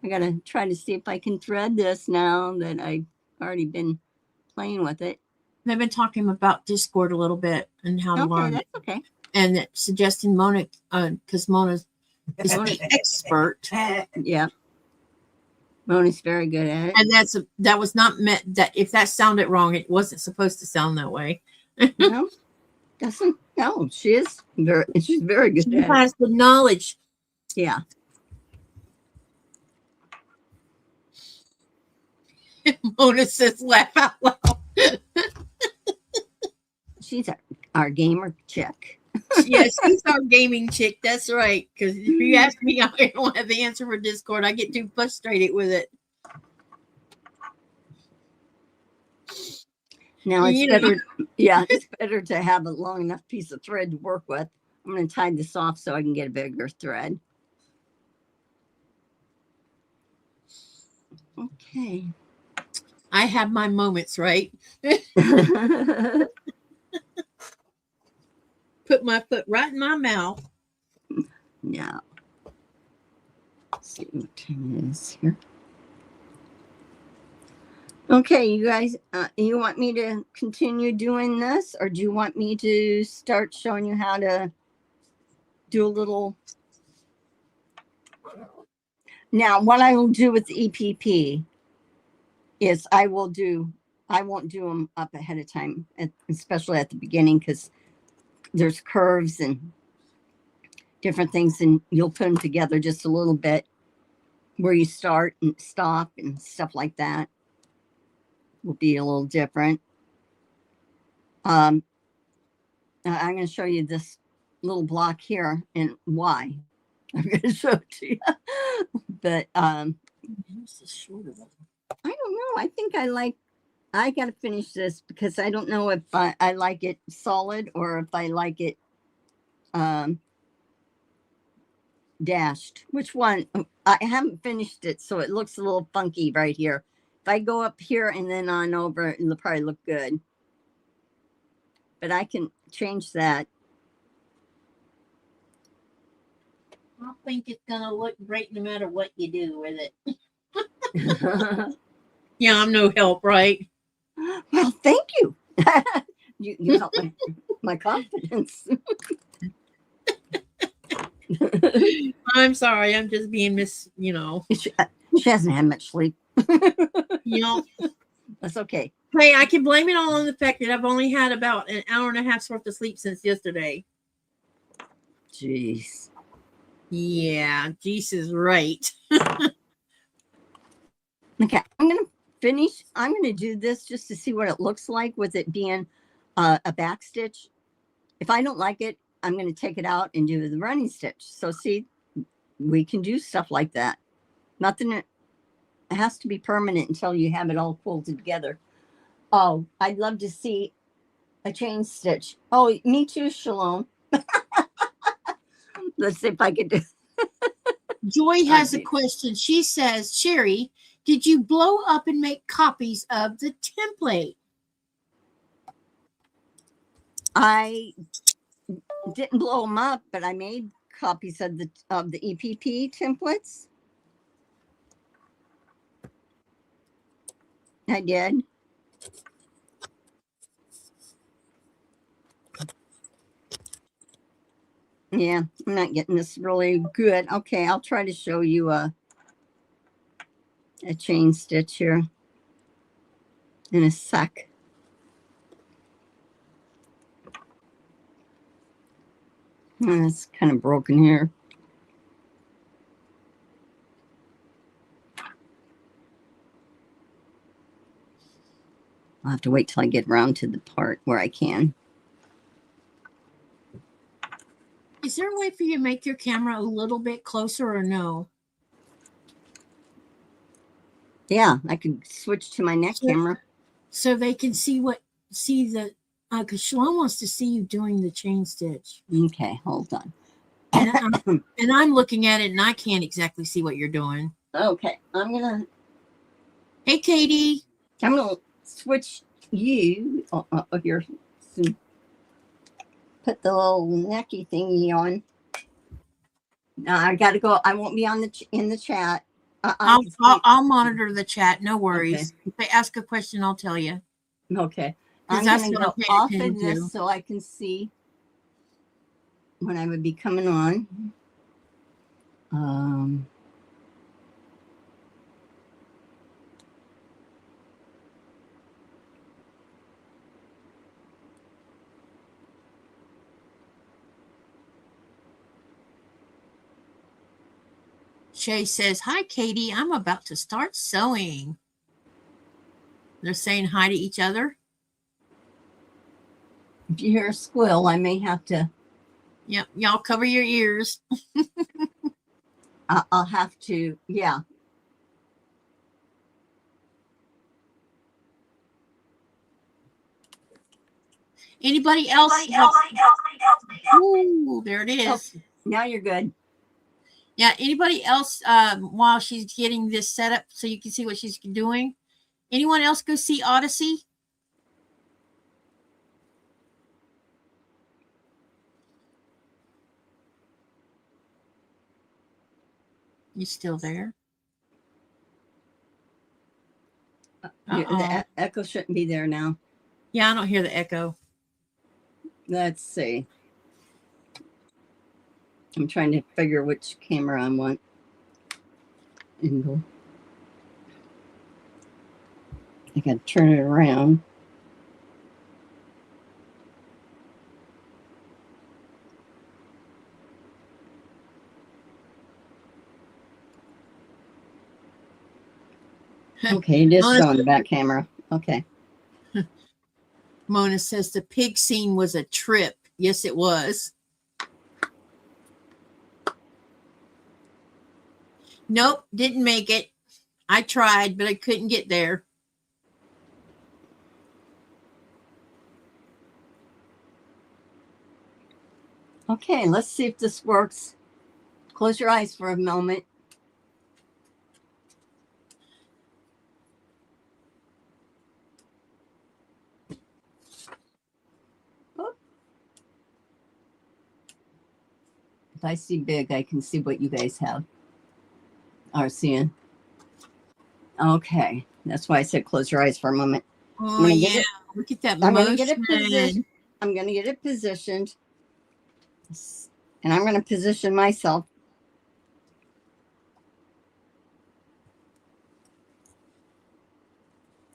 I got to try to see if I can thread this now that I've already been playing with it. They've been talking about Discord a little bit and how to learn it. Okay. And suggesting Mona, because Mona's is the expert. Yeah. Mona's very good at it. And that was not meant that if that sounded wrong, it wasn't supposed to sound that way. No, doesn't. No, she's very good. She has the knowledge. Yeah. Mona says, "Laugh out loud." She's our gamer chick. Yes, she's our gaming chick. That's right. Because if you ask me, I don't have the answer for Discord. I get too frustrated with it. Now it's better. Yeah, it's better to have a long enough piece of thread to work with. I'm going to tie this off so I can get a bigger thread. Okay. I have my moments, right? Put my foot right in my mouth. Yeah. Let's see what time it is here. Okay, you guys, you want me to continue doing this, or do you want me to start showing you how to do a little? Now, what I will do with the EPP is I won't do them up ahead of time, especially at the beginning, because there's curves and different things, and you'll put them together just a little bit where you start and stop and stuff like that will be a little different. I'm going to show you this little block here and why. I'm going to show it to you. But I don't know. I think I got to finish this because I don't know if I like it solid or if I like it dashed. Which one? I haven't finished it, so it looks a little funky right here. If I go up here and then on over, it'll probably look good. But I can change that. I think it's going to look great no matter what you do with it. Yeah, I'm no help, right? Well, thank you. You help my confidence. I'm sorry. I'm just being She hasn't had much sleep. you know. That's okay. Hey, I can blame it all on the fact that I've only had about an hour and a half's worth of sleep since yesterday. Jeez. Yeah, Jesus, right. Okay, I'm gonna finish. I'm gonna do this just to see what it looks like with it being a back stitch. If I don't like it, I'm gonna take it out and do the running stitch. So see, we can do stuff like that. Nothing it has to be permanent until you have it all quilted together. Oh, I'd love to see a chain stitch. Oh, me too, Shalom. Let's see if I could do. Joy has a question. She says, Cheri, did you blow up and make copies of the template? I didn't blow them up, but I made copies of the EPP templates. I did. Yeah, I'm not getting this really good. Okay, I'll try to show you a chain stitch here in a sec. Oh, it's kind of broken here. I'll have to wait till I get around to the part where I can. Is there a way for you to make your camera a little bit closer or no? Yeah, I could switch to my neck camera. So they can see the, because Shalom wants to see you doing the chain stitch. Okay, hold on. And I'm looking at it and I can't exactly see what you're doing. Okay, Hey, Katy. I'm gonna switch you here. Put the little necky thingy on. Now I gotta go. I won't be on in the chat. I'll monitor the chat. No worries. Okay. If they ask a question, I'll tell you. Okay. I'm going to go off of this so I can see when I would be coming on. Shay says, hi, Katy. I'm about to start sewing. They're saying hi to each other. If you hear a squeal, I may have to. Yep. Y'all cover your ears. I'll have to. Yeah. Anybody else? Ooh, there it is. Oh, now you're good. Yeah. Anybody else, while she's getting this set up so you can see what she's doing? Anyone else go see Odyssey? You still there? The echo shouldn't be there now. Yeah, I don't hear the echo. Let's see. I'm trying to figure which camera I want. Angle. I got to turn it around. Okay, it is showing the back camera. Okay. Mona says the pig scene was a trip. Yes, it was. Nope, didn't make it. I tried, but I couldn't get there. Okay, let's see if this works. Close your eyes for a moment. If I see big, I can see what you guys are seeing. Okay. That's why I said close your eyes for a moment. Oh yeah, look at that I'm motion. gonna get it positioned. I'm gonna get it positioned, and I'm gonna position myself.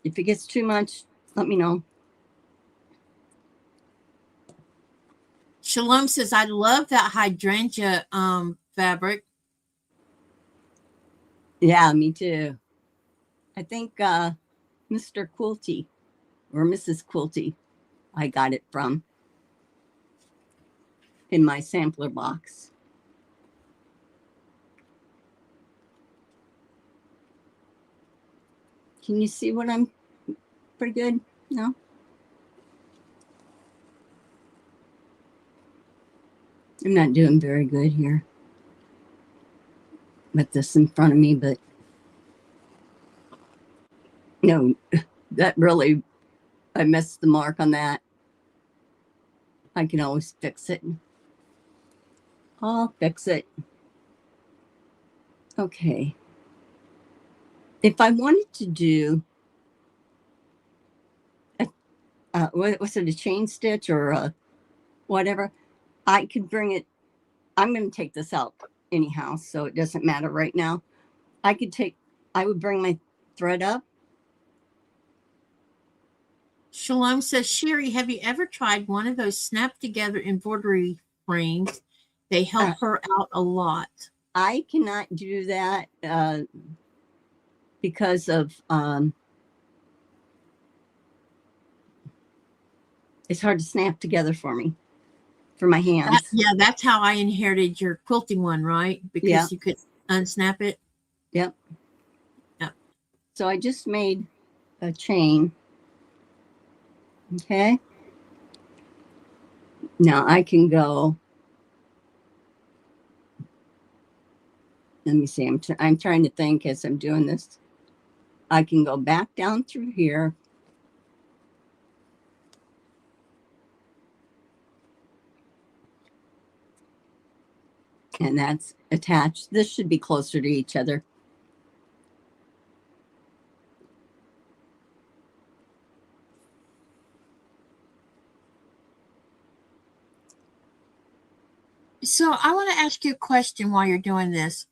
If it gets too much, let me know. Shalom says, I love that hydrangea fabric. Yeah, me too. I think Mr. Quilty or Mrs. Quilty, I got it from in my sampler box. Can you see what I'm pretty good? No? I'm not doing very good here with this in front of me, but no, that really, I missed the mark on that. I can always fix it. I'll fix it. Okay. If I wanted to do, what's it, a chain stitch or a whatever, I could bring it. I'm going to take this out anyhow, so it doesn't matter right now. I would bring my thread up. Shalom says, Cheri, have you ever tried one of those snap together embroidery frames? They help her out a lot. I cannot do that because of it's hard to snap together for me, for my hands. That's how I inherited your quilting one, right? Because you could unsnap it. Yep. Yep. So I just made a chain. Okay. Now I can go. Let me see. I'm trying to think as I'm doing this. I can go back down through here. And that's attached. This should be closer to each other. So I want to ask you a question while you're doing this.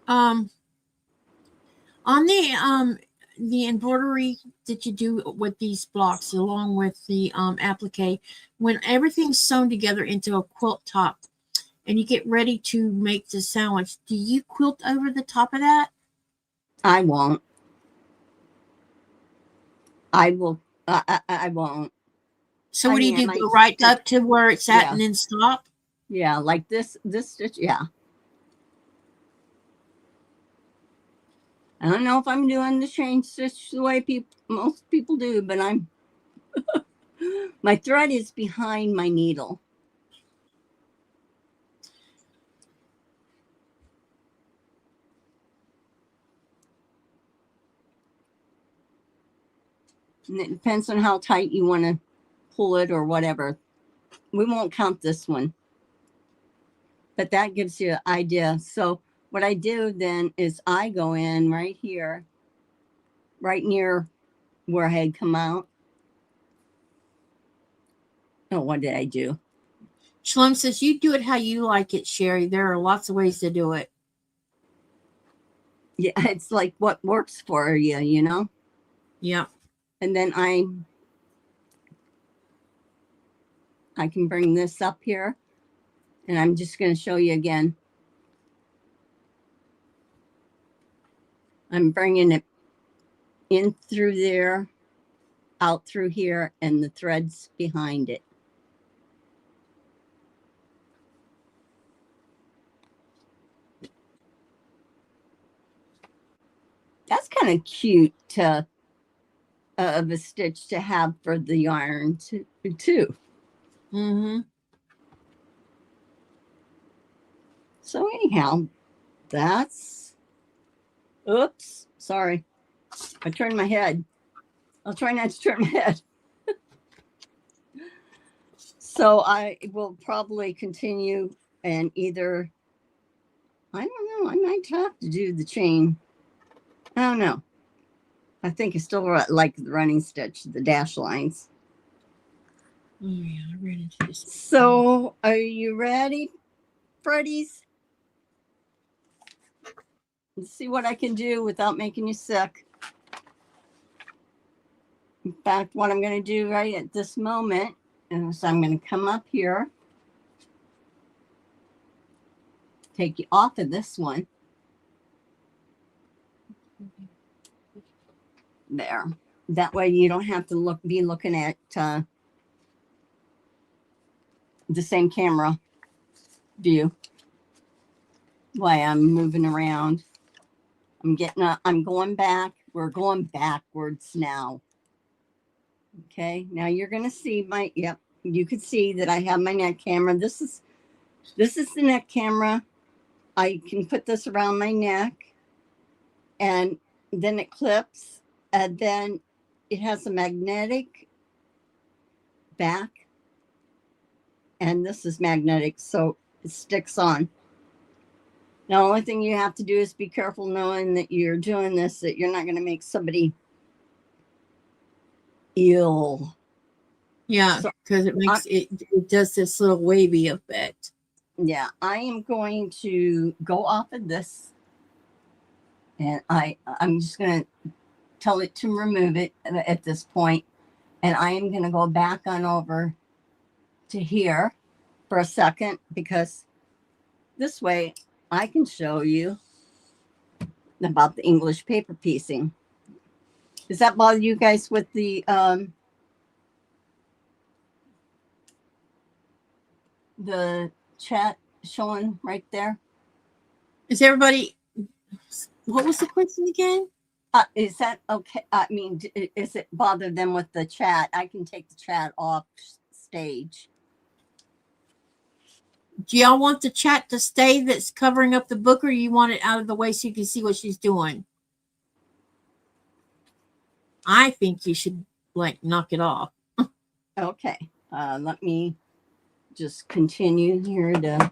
On the embroidery that you do with these blocks, along with the applique, when everything's sewn together into a quilt top, and you get ready to make the sandwich, do you quilt over the top of that? I won't. I will. I won't. So what do you do? Go right up to where it's at and then stop? Yeah, like this stitch. Yeah. I don't know if I'm doing the chain stitch the way most people do, but my thread is behind my needle. And it depends on how tight you want to pull it or whatever. We won't count this one, but that gives you an idea. So what I do then is I go in right here, right near where I had come out. Oh, what did I do? Shalom says, you do it how you like it, Cheri. There are lots of ways to do it. Yeah, it's like what works for you, you know? Yeah. And then I can bring this up here, and I'm just going to show you again. I'm bringing it in through there, out through here, and the threads behind it. That's kind of cute of a stitch to have for the yarn too. Mm-hmm. So anyhow, that's, oops, sorry. I turned my head. I'll try not to turn my head. So I will probably continue and either, I don't know, I might have to do the chain. I don't know. I think I still like the running stitch, the dash lines. Oh yeah, I ran into this. So, are you ready, Freddies? Let's see what I can do without making you sick. In fact, what I'm going to do right at this moment is I'm going to come up here, take you off of this one. There. That way you don't have to be looking at the same camera view while I'm moving around. I'm getting up, I'm going back. We're going backwards now. Okay, now you're gonna see my, yep, you can see that I have my neck camera. This is the neck camera. I can put this around my neck and then it clips, and then it has a magnetic back, and this is magnetic, so it sticks on. Now, the only thing you have to do is be careful knowing that you're doing this, that you're not going to make somebody ill. Yeah, So because it makes it does this little wavy effect. Yeah, I am going to go off of this, and I'm just going to tell it to remove it at this point, and I am going to go back on over to here for a second, because this way I can show you about the English paper piecing. Does that bother you guys with the chat showing right there? Is everybody? What was the question again? Is that okay? I mean, is it bother them with the chat? I can take the chat off stage. Do y'all want the chat to stay that's covering up the book, or you want it out of the way so you can see what she's doing? I think you should like knock it off. Okay. Let me just continue here to.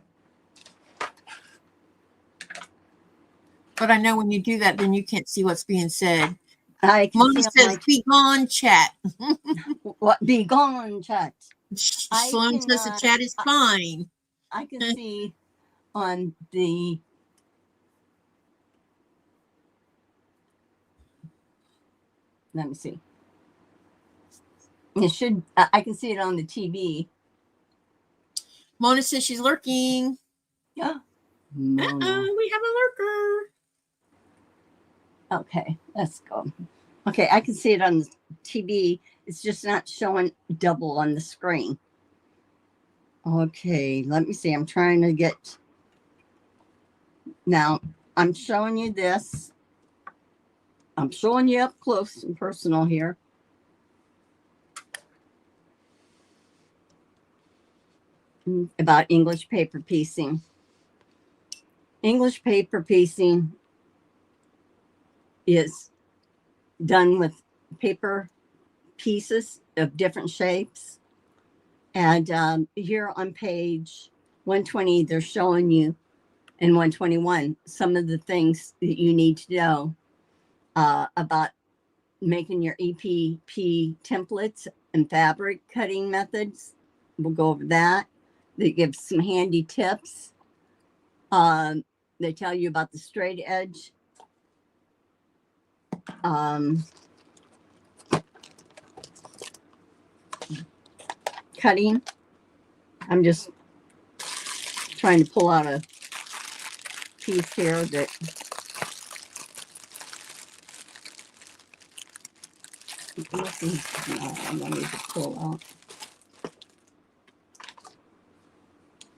But I know when you do that, then you can't see what's being said. I can Mona see says, "Be gone, chat." What? Be gone, chat. Sloan says the chat is fine. I can see on the. Let me see. It should. I can see it on the TV. Mona says she's lurking. Yeah. We have a lurker. Okay, let's go. Okay, I can see it on the TV. It's just not showing double on the screen. Okay, let me see. I'm trying to get. Now, I'm showing you this. I'm showing you up close and personal here. About English paper piecing. English paper piecing is done with paper pieces of different shapes. And here on page 120, they're showing you, in 121, some of the things that you need to know about making your EPP templates and fabric cutting methods. We'll go over that. They give some handy tips. They tell you about the straight edge. Cutting. I'm just trying to pull out a piece here that I need to pull out.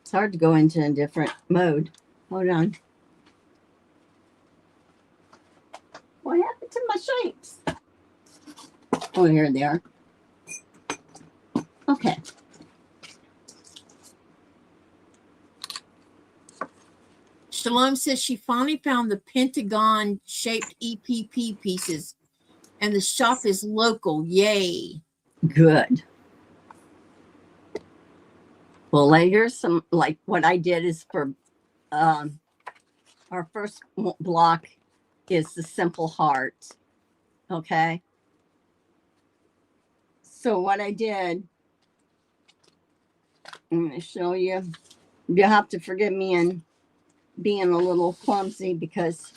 It's hard to go into a different mode. Hold on. What happened to my shapes? Oh, here they are. Okay. Shalom says she finally found the pentagon shaped EPP pieces and the shop is local. Yay. Good. Well, here's some, like what I did is for our first block is the simple heart. Okay. So what I did, I'm going to show you. You have to forgive me in being a little clumsy because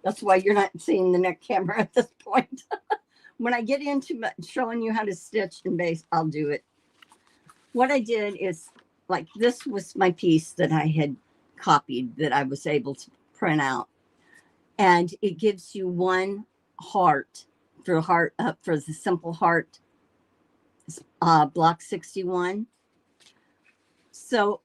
that's why you're not seeing the neck camera at this point. When I get into showing you how to stitch and base, I'll do it. What I did is, like, this was my piece that I had copied that I was able to print out. And it gives you one heart for the simple heart, block 61. So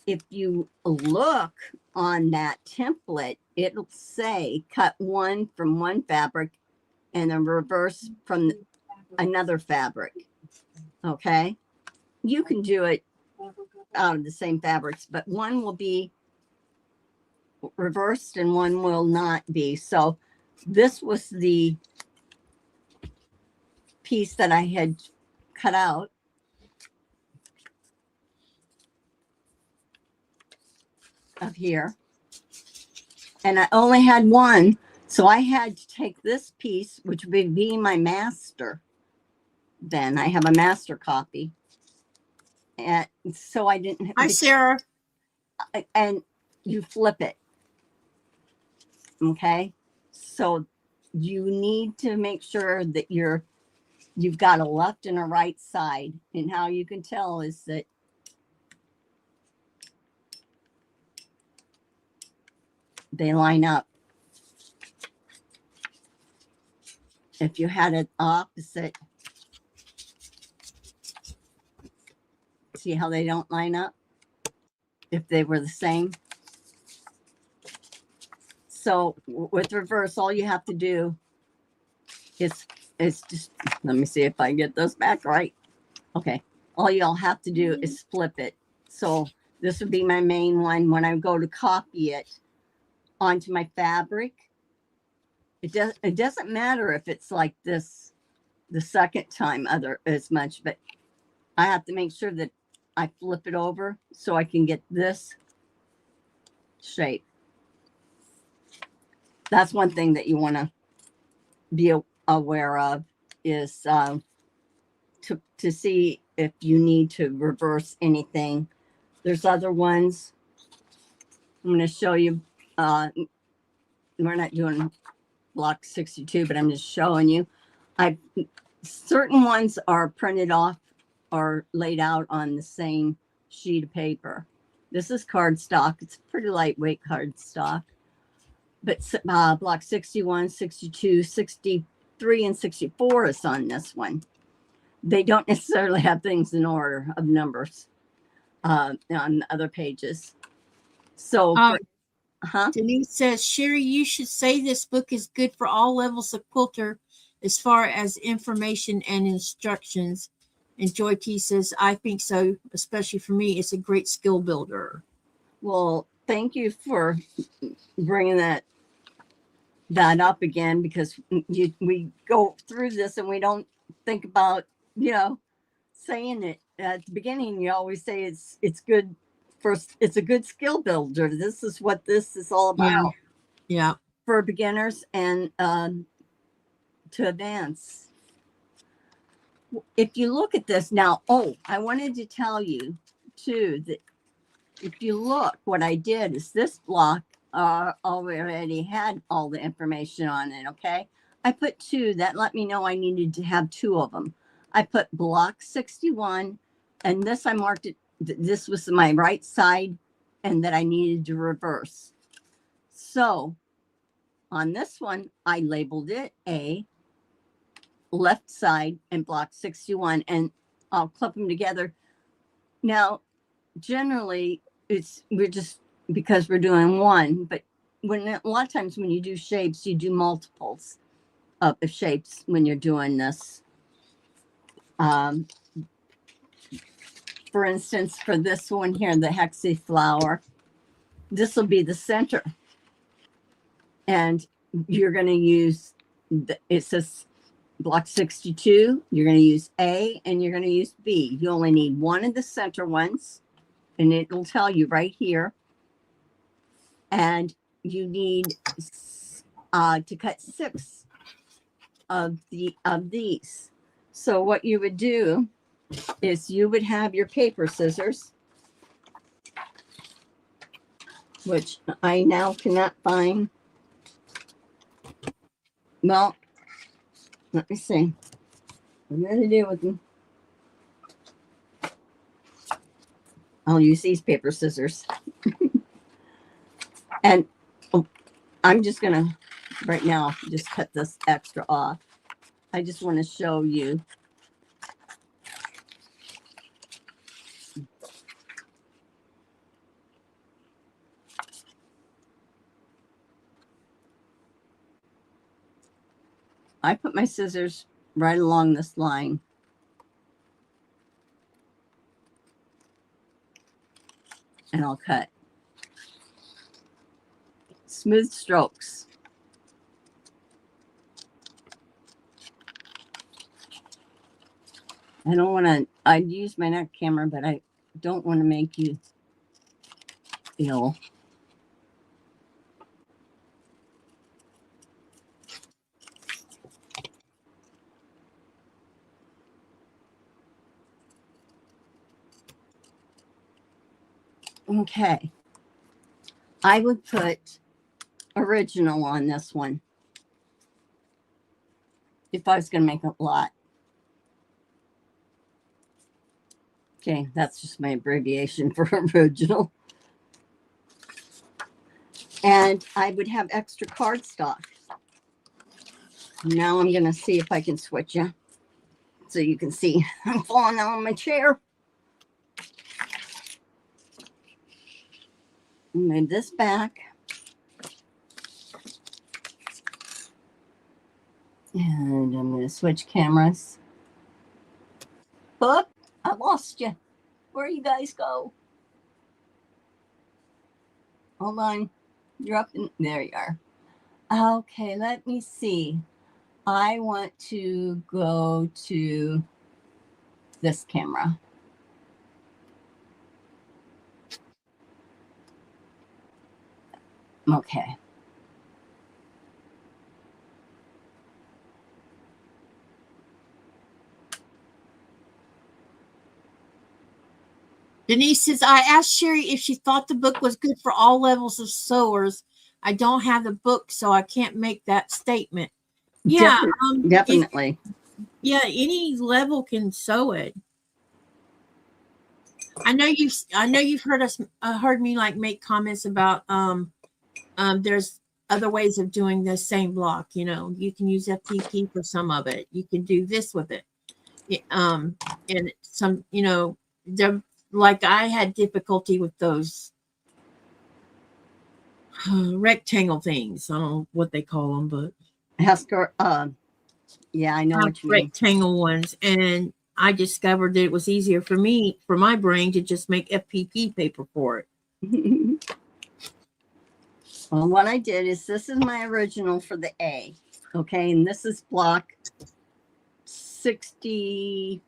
if you look on that template, it'll say cut one from one fabric and then reverse from another fabric. Okay. You can do it out of the same fabrics, but one will be reversed and one will not be. So this was the piece that I had cut out. Of here. And I only had one. So I had to take this piece, which would be my master. Then I have a master copy. And so I didn't. Hi, Sarah. And you flip it. Okay. So you need to make sure that you've got a left and a right side. And how you can tell is that they line up. If you had it opposite, see how they don't line up? If they were the same. So with reverse, all you have to do is just, let me see if I get this back right. Okay. All y'all have to do is flip it. So this would be my main one. When I go to copy it onto my fabric, it doesn't matter if it's like this the second time as much, but I have to make sure that I flip it over so I can get this shape. That's one thing that you want to be aware of is to see if you need to reverse anything. There's other ones. I'm going to show you. We're not doing block 62, but I'm just showing you. Certain ones are printed off or laid out on the same sheet of paper. This is cardstock. It's pretty lightweight cardstock. But block 61, 62, 63, and 64 is on this one. They don't necessarily have things in order of numbers on other pages. So, Denise says, Cheri, you should say this book is good for all levels of quilter as far as information and instructions. And Joy T says, I think so, especially for me. It's a great skill builder. Well, thank you for bringing that up again, because we go through this and we don't think about, saying it at the beginning. You always say it's good. First, it's a good skill builder. This is what this is all about. Yeah. For beginners and to advance. If you look at this now, I wanted to tell you too that if you look, what I did is this block already had all the information on it. Okay, I put 2. That let me know I needed to have 2 of them. I put block 61, and this I marked it. This was my right side, and that I needed to reverse. So on this one, I labeled it A, left side, and block 61, and I'll clip them together. Now, generally, we're just because we're doing one, but a lot of times when you do shapes, you do multiples of shapes when you're doing this. For instance, for this one here, the hexy flower, this will be the center. And you're going to use, it says block 62, you're going to use A and you're going to use B. You only need one of the center ones, and it will tell you right here. And you need to cut 6 of these. So what you would do is you would have your paper scissors, which I now cannot find. Well, let me see. What am I going to do with them? I'll use these paper scissors. And I'm just going to, right now, just cut this extra off. I just want to show you. I put my scissors right along this line. And I'll cut. Smooth strokes. I don't want to, I'd use my neck camera, but I don't want to make you ill. Okay. I would put original on this one if I was going to make a lot. Okay, that's just my abbreviation for original. And I would have extra cardstock. Now I'm going to see if I can switch you so you can see. I'm falling on my chair. Move this back. And I'm going to switch cameras. Book, I lost you. Where you guys go? Hold on. You're up in, there you are. Okay, let me see. I want to go to this camera. Okay. Denise says, I asked Cheri if she thought the book was good for all levels of sewers. I don't have the book, so I can't make that statement. Yeah, definitely. Yeah, any level can sew it. I know you've heard me like make comments about there's other ways of doing the same block. You know, you can use FTP for some of it. You can do this with it. And some, you know, like I had difficulty with those rectangle things. I don't know what they call them, but yeah, I know what you mean. Rectangle ones, and I discovered that it was easier for me, for my brain, to just make FPP paper for it. Well, what I did is this is my original for the A. Okay, and this is block 62.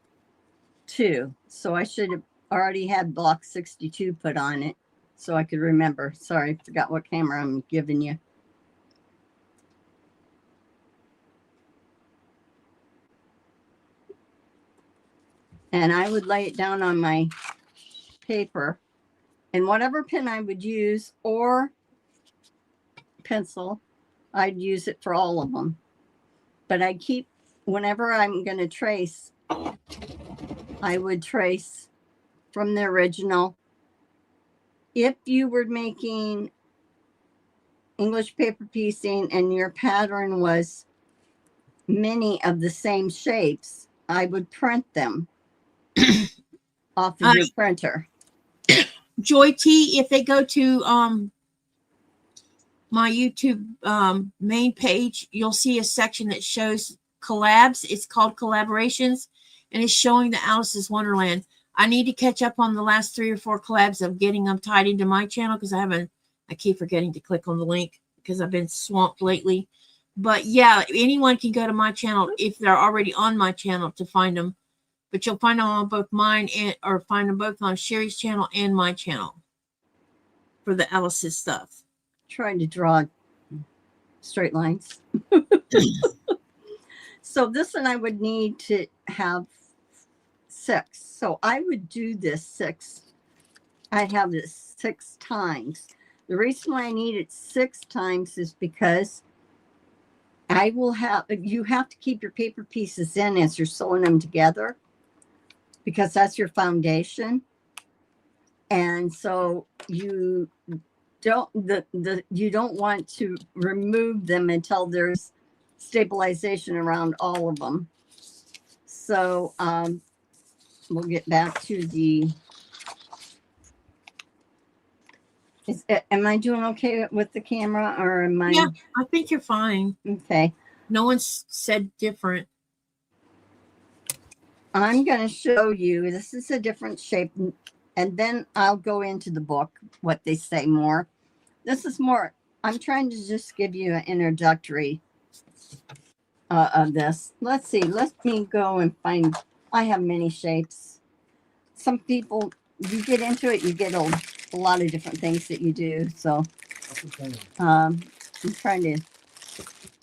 So I should have already had block 62 put on it so I could remember. Sorry, I forgot what camera I'm giving you. And I would lay it down on my paper, and whatever pen I would use or pencil, I'd use it for all of them. But I keep, whenever I'm going to trace, I would trace from the original. If you were making English paper piecing and your pattern was many of the same shapes, I would print them off of your printer. Joy T, if they go to my YouTube main page, you'll see a section that shows collabs. It's called collaborations, and it's showing the Alice's Wonderland. I need to catch up on the last 3 or 4 collabs of getting them tied into my channel, because I keep forgetting to click on the link because I've been swamped lately. But yeah, anyone can go to my channel if they're already on my channel to find them. But you'll find them on both mine or find them both on Cheri's channel and my channel for the Alice's stuff. Trying to draw straight lines. So this one I would need to have 6. So I would do this 6. I'd have this 6 times. The reason why I need it 6 times is because you have to keep your paper pieces in as you're sewing them together, because that's your foundation. And so you don't want to remove them until there's stabilization around all of them. So we'll get back to the. Am I doing okay with the camera, or am I? Yeah, I think you're fine. Okay. No one's said different. I'm going to show you. This is a different shape, and then I'll go into the book, what they say more. This is more, I'm trying to just give you an introductory of this. Let's see. Let me go and find. I have many shapes. Some people, you get into it, you get a lot of different things that you do. So I'm trying to,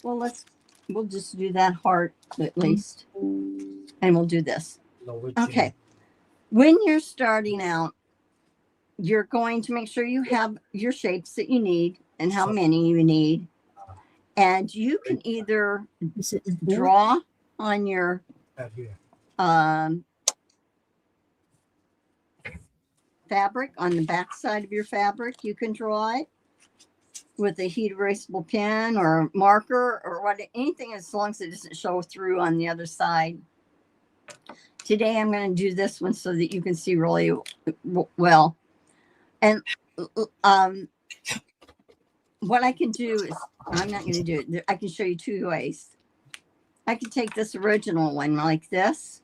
we'll just do that heart at least. And we'll do this. Okay. When you're starting out, you're going to make sure you have your shapes that you need and how many you need. And you can either draw on your fabric, on the back side of your fabric. You can draw it with a heat erasable pen or marker or anything, as long as it doesn't show through on the other side. Today I'm going to do this one so that you can see really well. And what I can do is, I'm not going to do it. I can show you 2 ways. I can take this original one like this.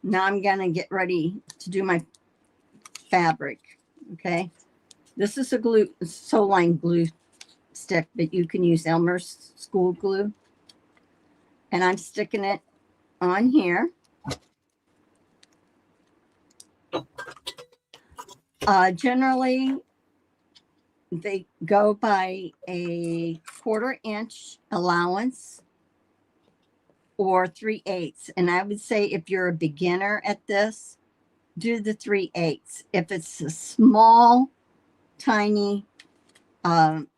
Now I'm going to get ready to do my fabric. Okay. This is a sew line glue stick, but you can use Elmer's school glue. And I'm sticking it on here. Generally, they go by a 1/4 inch allowance or 3/8. And I would say if you're a beginner at this, do the 3/8. If it's a small, tiny template,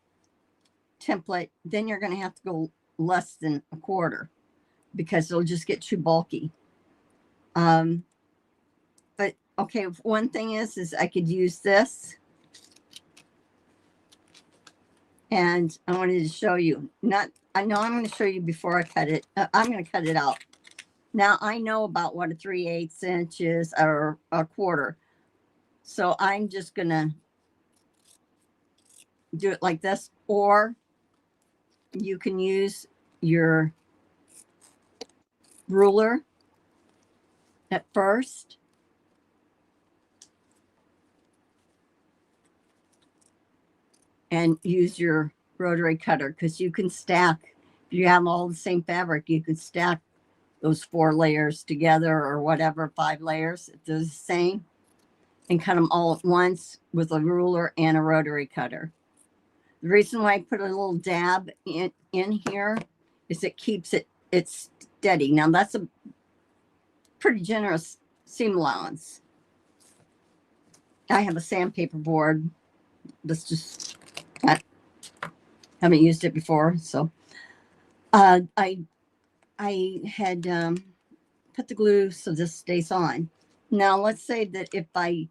then you're going to have to go less than 1/4 because it'll just get too bulky. But okay, one thing is I could use this. And I wanted to show you, I know I'm going to show you before I cut it. I'm going to cut it out. Now I know about what a 3/8 inch is, or a 1/4. So I'm just going to do it like this, or you can use your ruler at first. And use your rotary cutter, because you can stack, if you have all the same fabric, you can stack those 4 layers together, or whatever, 5 layers, if they're the same, and cut them all at once with a ruler and a rotary cutter. The reason why I put a little dab in here is it keeps it steady. Now that's a pretty generous seam allowance. I have a sandpaper board that's just, I haven't used it before, so I had put the glue so this stays on. Now let's say that if I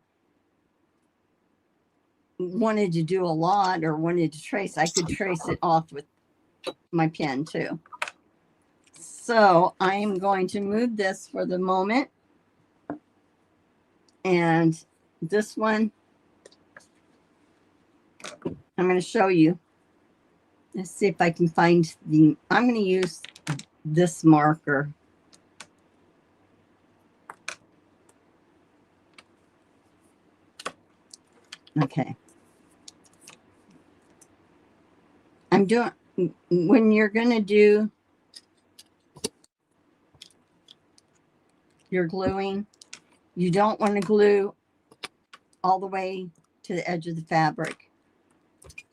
wanted to do a lot or wanted to trace, I could trace it off with my pen too. So I am going to move this for the moment, and this one I'm going to show you. Let's see if I can find I'm going to use this marker. Okay. I'm doing, when you're going to do your gluing, you don't want to glue all the way to the edge of the fabric.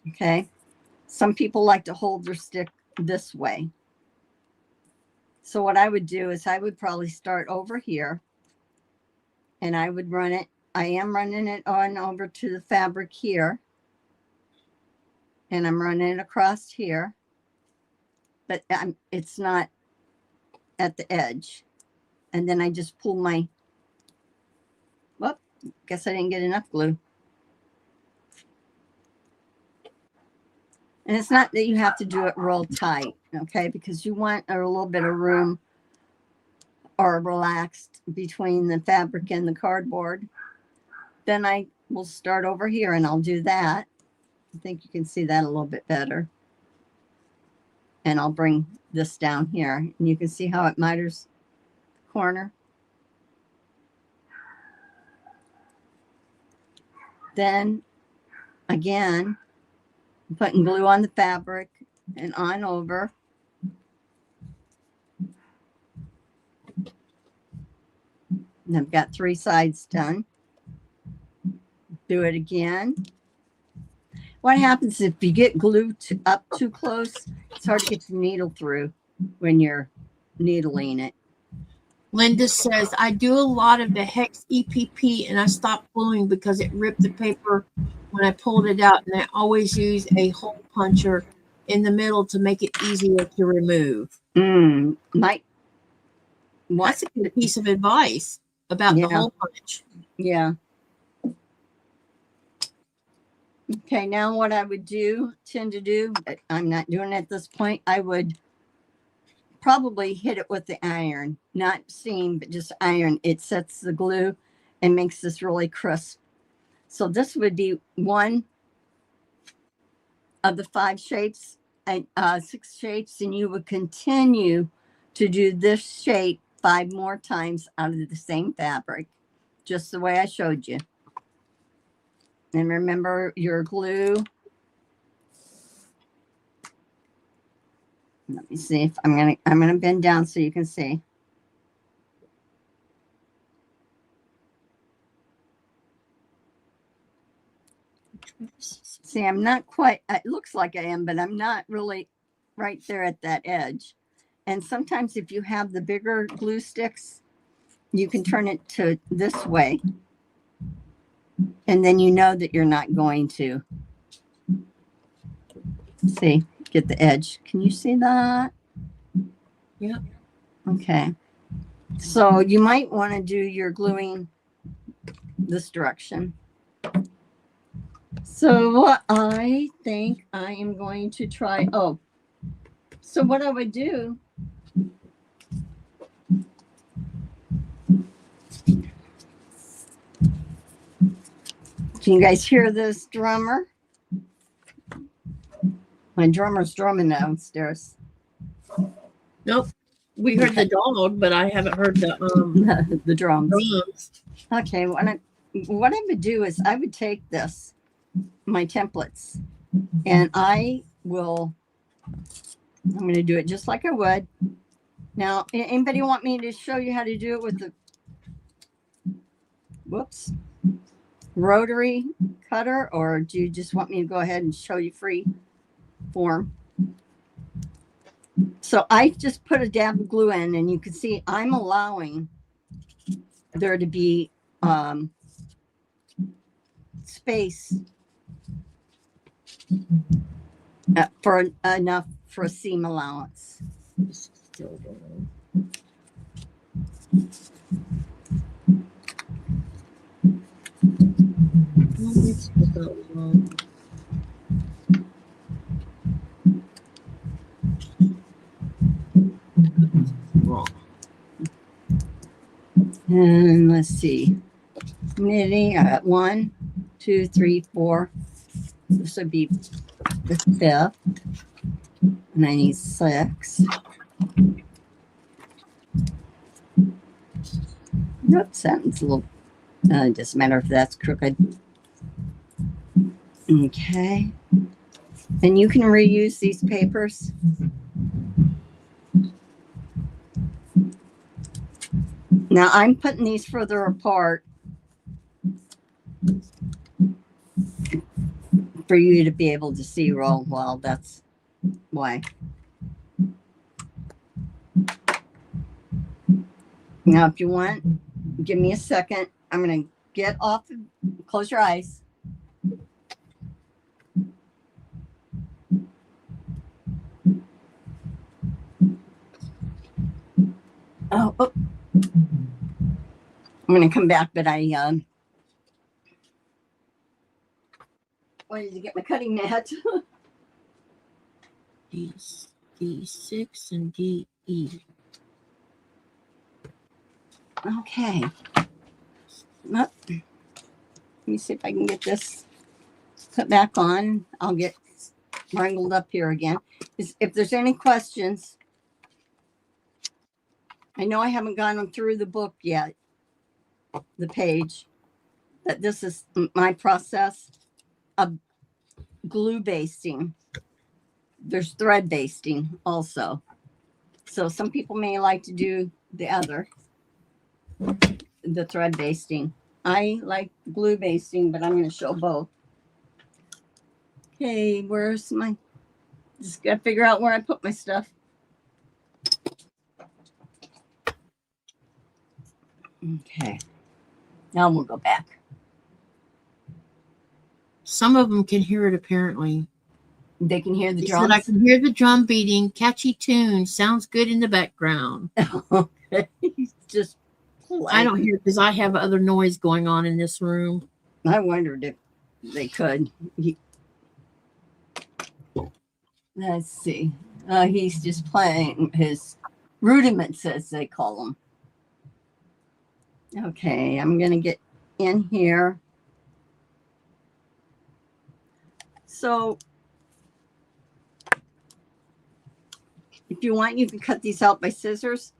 Okay. Some people like to hold their stick this way. So what I would do is I would probably start over here and I would run it. I am running it on over to the fabric here. And I'm running it across here. But it's not at the edge. And then I just pull my, whoop, guess I didn't get enough glue. And it's not that you have to do it real tight, okay? Because you want a little bit of room or relaxed between the fabric and the cardboard. Then I will start over here and I'll do that. I think you can see that a little bit better. And I'll bring this down here. And you can see how it miters the corner. Then, again, I'm putting glue on the fabric and on over. And I've got 3 sides done. Do it again. What happens if you get glue up too close? It's hard to get the needle through when you're needling it. Linda says, I do a lot of the hex EPP and I stopped gluing because it ripped the paper when I pulled it out, and I always use a hole puncher in the middle to make it easier to remove. That's a good piece of advice about the hole punch. Yeah. Okay, now what I would tend to do, but I'm not doing it at this point, I would probably hit it with the iron, not steam, but just iron. It sets the glue and makes this really crisp. So this would be one of the 5 shapes, 6 shapes, and you would continue to do this shape 5 more times out of the same fabric, just the way I showed you. And remember your glue. Let me see if I'm gonna bend down so you can see. See, I'm not quite, it looks like I am, but I'm not really right there at that edge. And sometimes if you have the bigger glue sticks, you can turn it to this way. And then you know that you're not going to. See, get the edge. Can you see that? Yeah. Okay. So you might want to do your gluing this direction. So what I think I am going to try, so what I would do, can you guys hear this drummer? My drummer's drumming downstairs. Nope. We heard the dog, but I haven't heard the the drums. drums. Okay, what I would do is I would take this, my templates, and I'm going to do it just like I would. Now, anybody want me to show you how to do it with the, rotary cutter, or do you just want me to go ahead and show you free form? So I just put a dab of glue in, and you can see I'm allowing there to be space for enough for a seam allowance. And let's see, knitting. I got 1, 2, 3, 4. This would be the 5th, and I need 6. Oops, that one's a little. It doesn't matter if that's crooked. Okay, and you can reuse these papers. Now I'm putting these further apart for you to be able to see real well. That's why. Now, if you want, give me a second. I'm going to get off. Close your eyes. Oh, I'm going to come back, but I wanted to get my cutting mat. D6 and DE. Okay. Let me see if I can get this put back on. I'll get wrangled up here again. If there's any questions, I know I haven't gone through the book yet, the page, but this is my process of glue basting. There's thread basting also. So some people may like to do the other, the thread basting. I like glue basting, but I'm going to show both. Okay, where's my, just got to figure out where I put my stuff. Okay, now we'll go back. Some of them can hear it apparently. They can hear the They drums. said I can hear the drum beating, catchy tune, sounds good in the background. Okay, just polite. I don't hear because I have other noise going on in this room. I wondered if they could. Let's see. He's just playing his rudiments, as they call them. Okay, I'm going to get in here. So if you want, you can cut these out by scissors.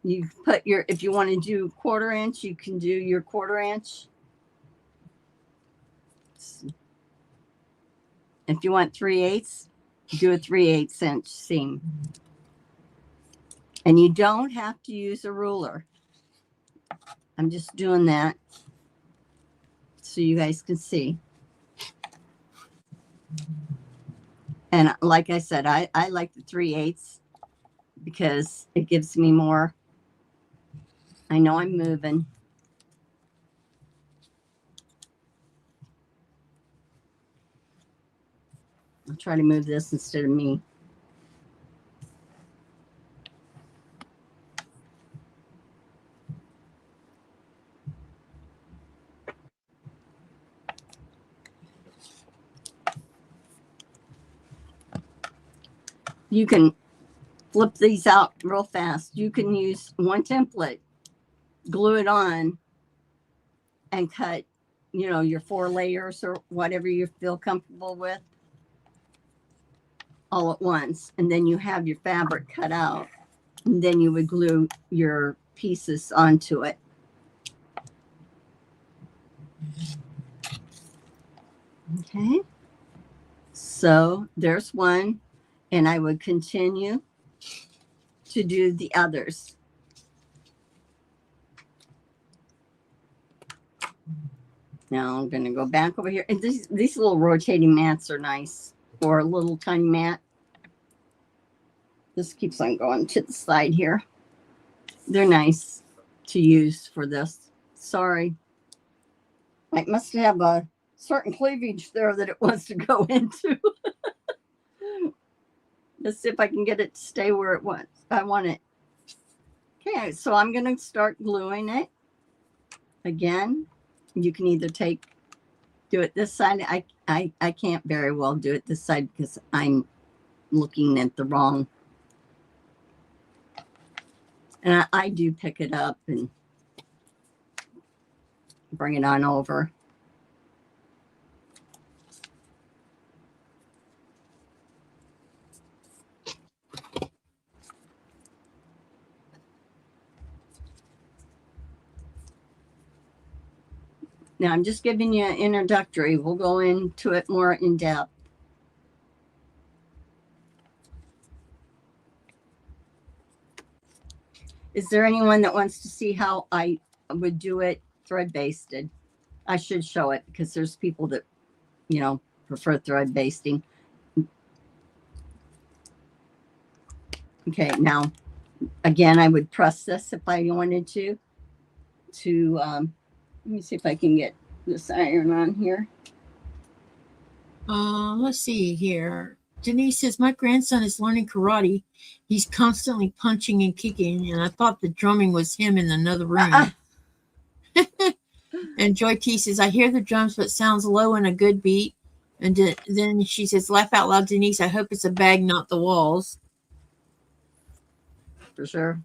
You put your, if you want to do 1/4 inch, you can do your 1/4 inch. If you want 3/8, do a 3/8 inch seam. And you don't have to use a ruler. I'm just doing that so you guys can see. And like I said, I like the 3/8 because it gives me more. I know I'm moving. I'll try to move this instead of me. You can flip these out real fast. You can use one template, glue it on, and cut, you know, your 4 layers or whatever you feel comfortable with all at once. And then you have your fabric cut out. And then you would glue your pieces onto it. Okay. So there's one. And I would continue to do the others. Now I'm going to go back over here. And these little rotating mats are nice for a little tiny mat. This keeps on going to the side here. They're nice to use for this. Sorry. I must have a certain cleavage there that it wants to go into. Let's see if I can get it to stay where it wants. I want it. Okay, so I'm going to start gluing it. Again, you can either do it this side. I can't very well do it this side because I'm looking at the wrong. And I do pick it up and bring it on over. Now I'm just giving you an introductory. We'll go into it more in depth. Is there anyone that wants to see how I would do it thread basted? I should show it because there's people that, you know, prefer thread basting. Okay, now again, I would press this if I wanted to, let me see if I can get this iron on here. Let's see here. Denise says, my grandson is learning karate. He's constantly punching and kicking, and I thought the drumming was him in another room. And Joy T says, I hear the drums, but sounds low and a good beat. And then she says, laugh out loud, Denise. I hope it's a bag, not the walls. For sure.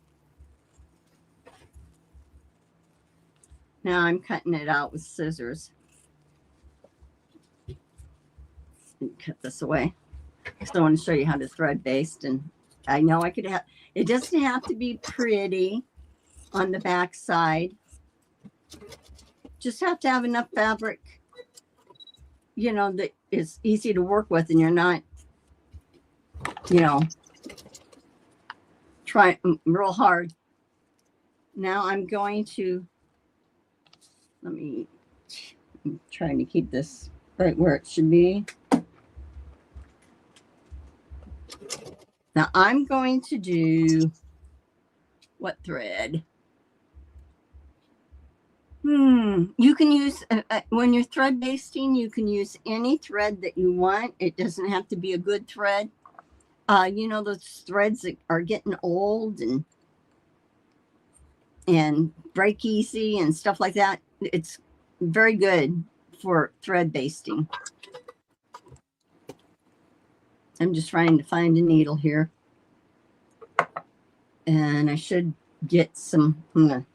Now I'm cutting it out with scissors. Cut this away. So I want to show you how to thread baste. And I know I could have, it doesn't have to be pretty on the back side. Just have to have enough fabric, you know, that is easy to work with, and you're not, you know, trying real hard. Now I'm going to, I'm trying to keep this right where it should be. Now I'm going to do what thread? You can use, when you're thread basting, you can use any thread that you want. It doesn't have to be a good thread. You know, those threads that are getting old and break easy and stuff like that. It's very good for thread basting. I'm just trying to find a needle here. And I should get some, I'm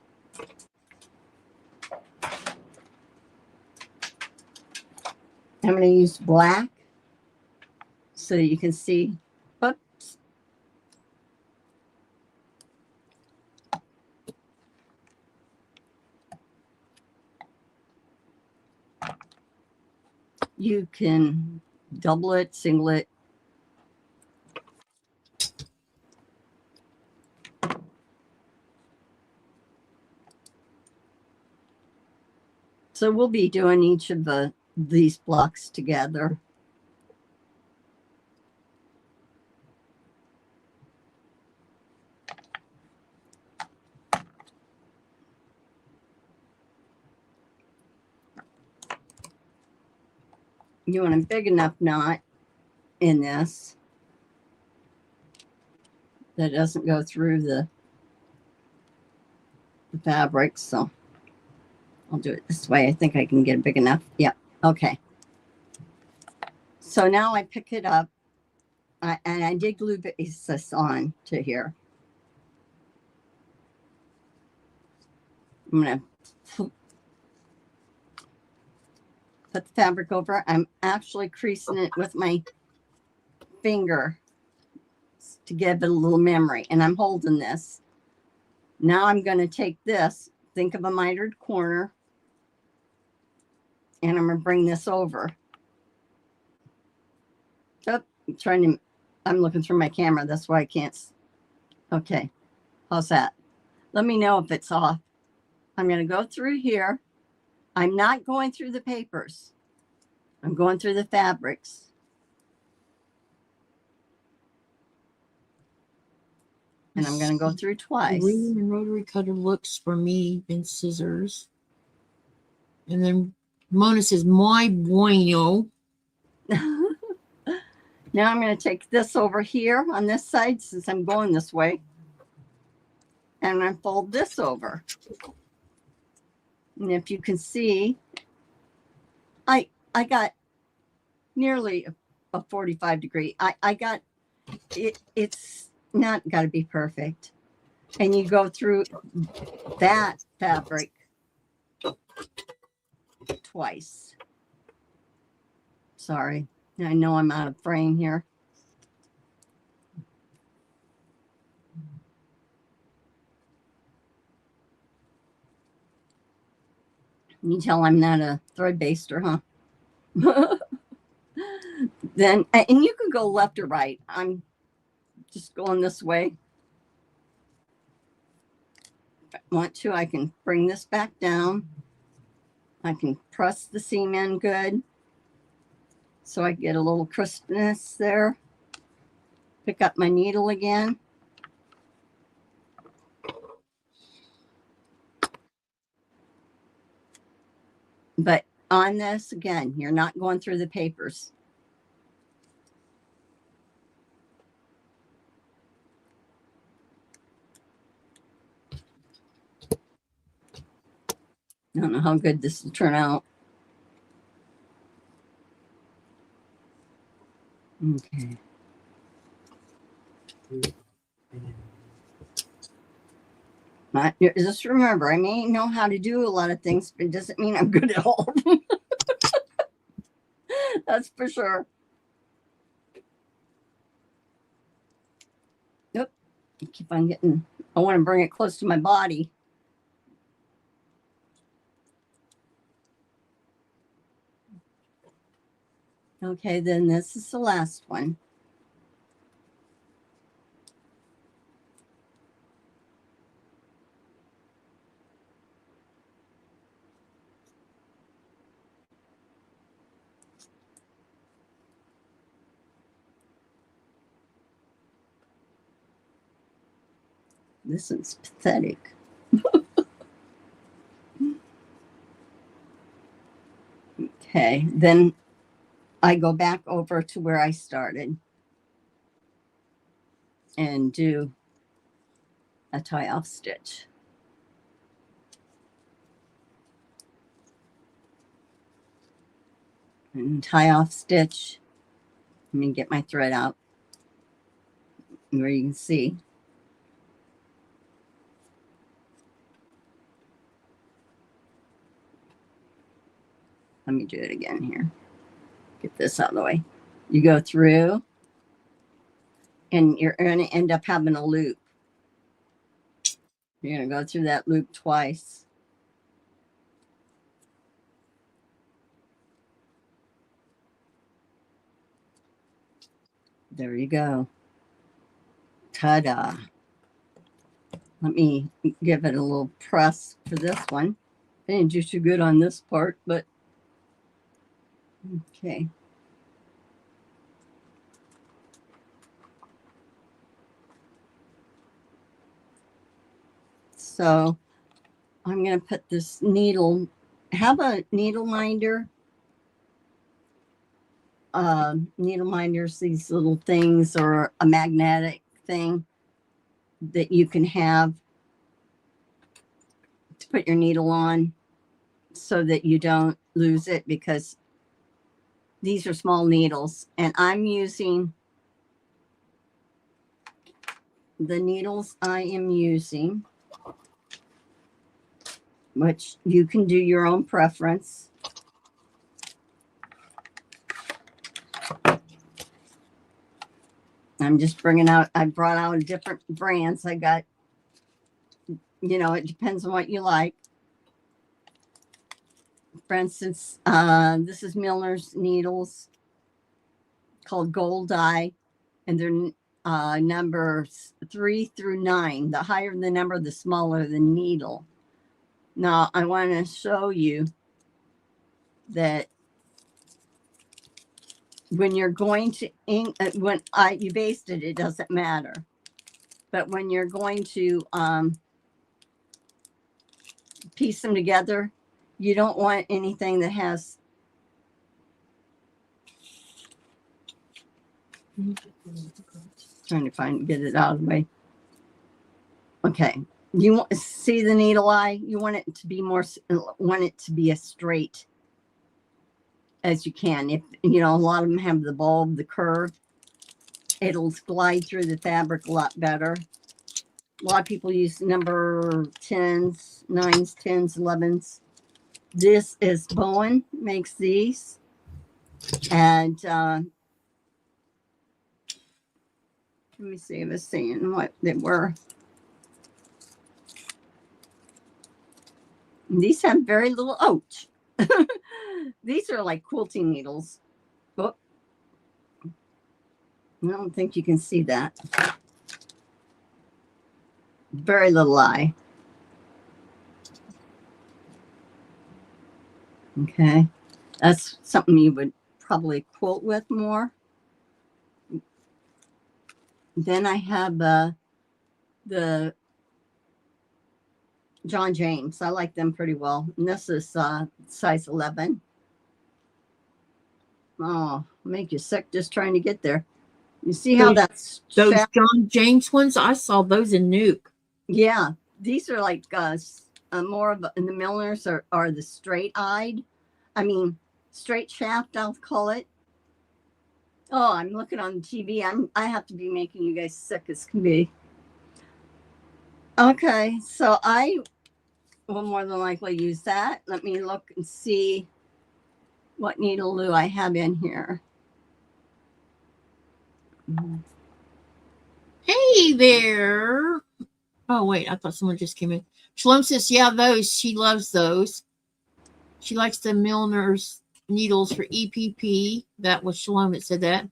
going to use black so you can see. Oops. You can double it, single it. So we'll be doing each of these blocks together. You want a big enough knot in this that doesn't go through the fabric. So I'll do it this way. I think I can get it big enough. Yeah. Okay. So now I pick it up, and I did glue this on to here. I'm going to put the fabric over. I'm actually creasing it with my finger to give it a little memory. And I'm holding this. Now I'm going to take this, think of a mitered corner, and I'm going to bring this over. Oh, I'm looking through my camera. That's why I can't. Okay. How's that? Let me know if it's off. I'm going to go through here. I'm not going through the papers. I'm going through the fabrics. And I'm going to go through twice. Ream and rotary cutter looks for me in scissors. And then Mona says, muy bueno. Now I'm going to take this over here on this side since I'm going this way. And I fold this over. And if you can see, I got nearly a 45 degree. I got it. It's not got to be perfect. And you go through that fabric twice. Sorry. I know I'm out of frame here. You tell I'm not a thread baster, huh? Then, and you can go left or right. I'm just going this way. If I want to, I can bring this back down. I can press the seam in good. So I get a little crispness there. Pick up my needle again. But on this, again, you're not going through the papers. I don't know how good this will turn out. Okay. Just remember, I may know how to do a lot of things, but it doesn't mean I'm good at all of them. That's for sure. Nope. I keep on getting, I want to bring it close to my body. Okay, then this is the last one. This is pathetic. Okay, then I go back over to where I started and do a tie off stitch. And tie off stitch. Let me get my thread out where you can see. Let me do it again here. Get this out of the way. You go through and you're going to end up having a loop. You're going to go through that loop twice. There you go. Ta-da. Let me give it a little press for this one. I didn't do too good on this part, but okay. So I'm going to put this needle, have a needle minder. Needle minders, these little things, or a magnetic thing that you can have to put your needle on so that you don't lose it, because these are small needles and I'm using the needles I am using, which you can do your own preference. I'm just bringing out, I brought out different brands. I got, you know, it depends on what you like. For instance, this is Milner's needles called Gold Eye, and they're numbers 3 through 9. The higher the number, the smaller the needle. Now, I want to show you that when you're going to ink, you basted, it doesn't matter. But when you're going to piece them together, you don't want anything that has. Trying to get it out of the way. Okay, you want see the needle eye. You want it to be as straight as you can. If you know, a lot of them have the bulb, the curve, it'll glide through the fabric a lot better. A lot of people use number 10s, 9s, 10s, 11s. This is Bowen makes these, and let me see if I was saying what they were. These have very little ouch. These are like quilting needles. Oh, I don't think you can see that. Very little eye. Okay, that's something you would probably quilt with more. Then I have the John James. I like them pretty well. And this is size 11. Oh, make you sick just trying to get there. You see how that's those John James ones? I saw those in Nuke. Yeah, these are like more of in the milliners are the straight shaft, I'll call it. Oh, I'm looking on TV. I have to be making you guys sick as can be. Okay, so I will more than likely use that. Let me look and see what needle glue I have in here. Hey there. Oh, wait, I thought someone just came in. Shalom says, yeah, those. She loves those. She likes the milliner's needles for EPP. That was Shalom that said that.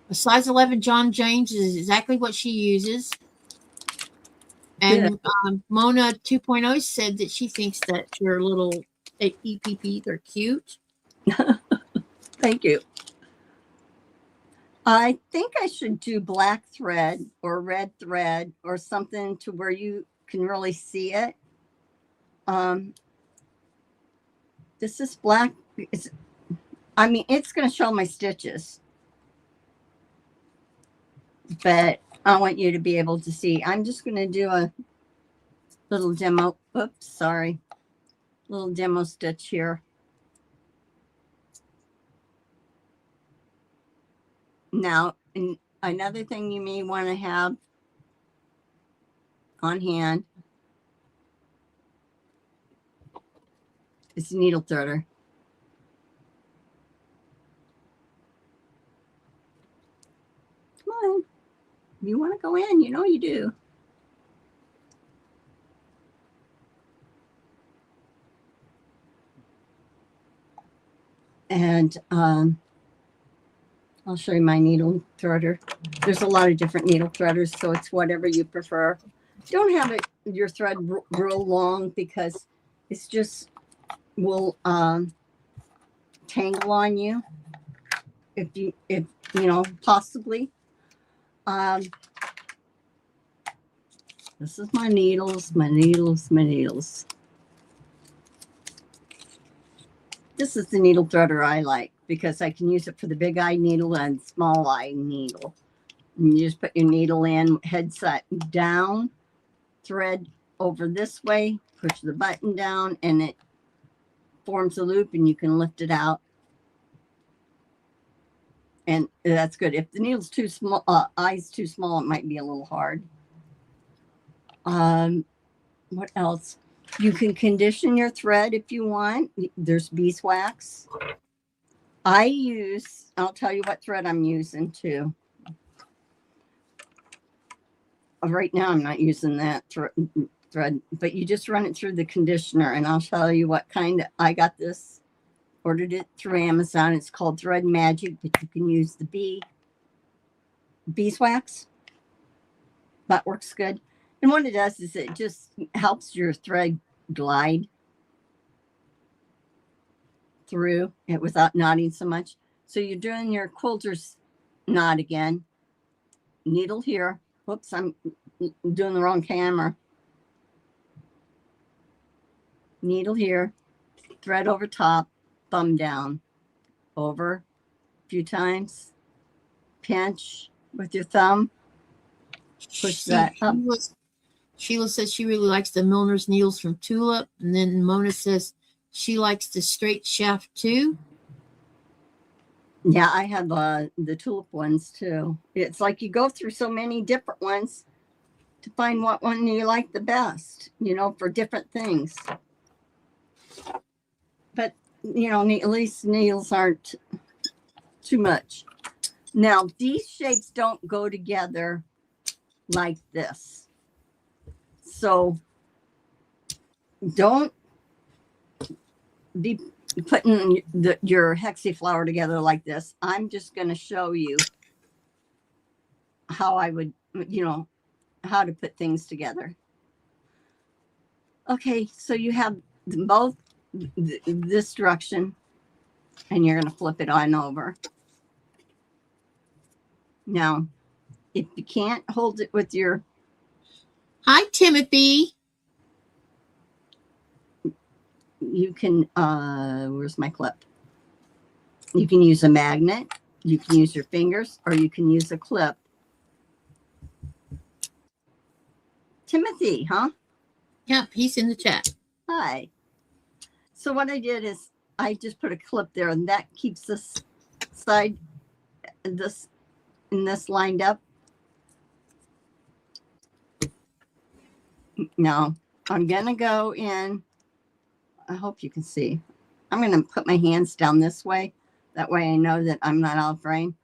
A size 11 John James is exactly what she uses. And Mona 2.0 said that she thinks that your little EPPs are cute. Thank you. I think I should do black thread or red thread or something to where you can really see it. This is black. It's going to show my stitches, but I want you to be able to see. I'm just going to do a little demo. Oops, sorry. Little demo stitch here. Now, another thing you may want to have on hand is a needle threader. Come on. You want to go in, you know you do. And I'll show you my needle threader. There's a lot of different needle threaders, so it's whatever you prefer. Don't have your thread real long because it's just will tangle on you if you know possibly. This is my needles. This is the needle threader I like because I can use it for the big eye needle and small eye needle. And you just put your needle in, head set down, thread over this way, push the button down, and it forms a loop and you can lift it out. And that's good. If the needle's too small, eye's too small, it might be a little hard. What else? You can condition your thread if you want. There's beeswax. I'll tell you what thread I'm using too. Right now I'm not using that thread, but you just run it through the conditioner and I'll tell you what kind. I got this, ordered it through Amazon. It's called Thread Magic, but you can use the beeswax. That works good. And what it does is it just helps your thread glide through it without knotting so much. So you're doing your quilter's knot again. Needle here. Whoops, I'm doing the wrong camera. Needle here, thread over top, thumb down, over a few times, pinch with your thumb, push that up. Sheila says she really likes the milliner's needles from Tulip, and then Mona says she likes the straight shaft too. Yeah, I have the Tulip ones too. It's like you go through so many different ones to find what one you like the best, for different things. But, at least needles aren't too much. Now, these shapes don't go together like this. So don't be putting your hexie flower together like this. I'm just going to show you how I would, how to put things together. Okay, so you have both this direction and you're going to flip it on over. Now, if you can't hold it with your... Hi, Timothy. you can, where's my clip? You can use a magnet, you can use your fingers, or you can use a clip. Timothy, huh? Yep, he's in the chat. Hi. So what I did is I just put a clip there, and that keeps this side, this lined up. Now I'm gonna go in. I hope you can see. I'm gonna put my hands down this way. That way I know that I'm not out of frame.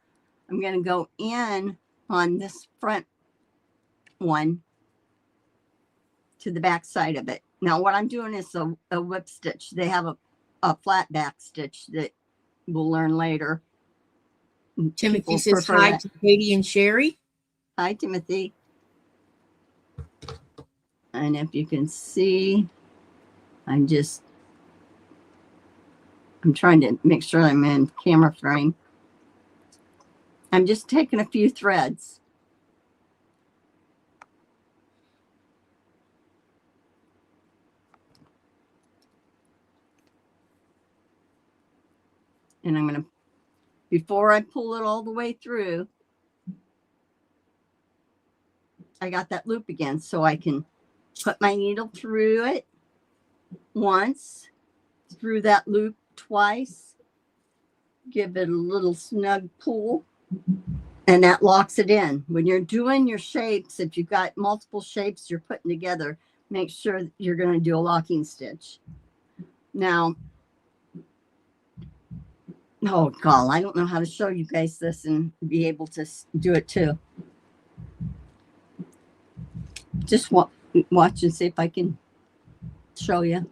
I'm gonna go in on this front one to the back side of it. Now what I'm doing is a whip stitch. They have a flat back stitch that we'll learn later. Timothy People says prefer hi that. to Katy and Cheri. Hi, Timothy. And if you can see, I'm trying to make sure I'm in camera frame. I'm just taking a few threads. And I'm going to, before I pull it all the way through, I got that loop again, so I can put my needle through it once, through that loop twice, give it a little snug pull, and that locks it in. When you're doing your shapes, if you've got multiple shapes you're putting together, make sure that you're going to do a locking stitch. Now, oh God, I don't know how to show you guys this and be able to do it too. Just watch and see if I can show you.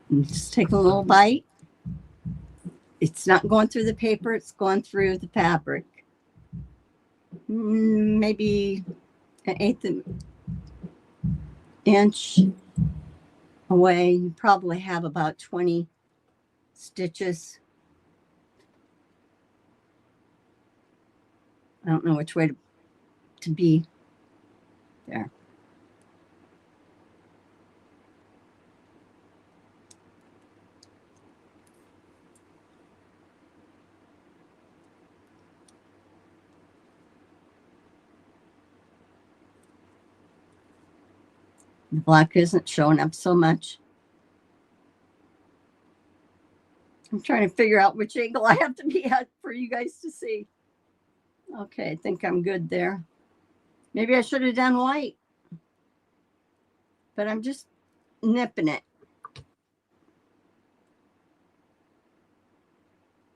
And just take a little bite. It's not going through the paper, it's going through the fabric. Maybe an 1/8 inch away. You probably have about 20 stitches. I don't know which way to be there. The black isn't showing up so much. I'm trying to figure out which angle I have to be at for you guys to see. Okay, I think I'm good there. Maybe I should have done white, but I'm just nipping it.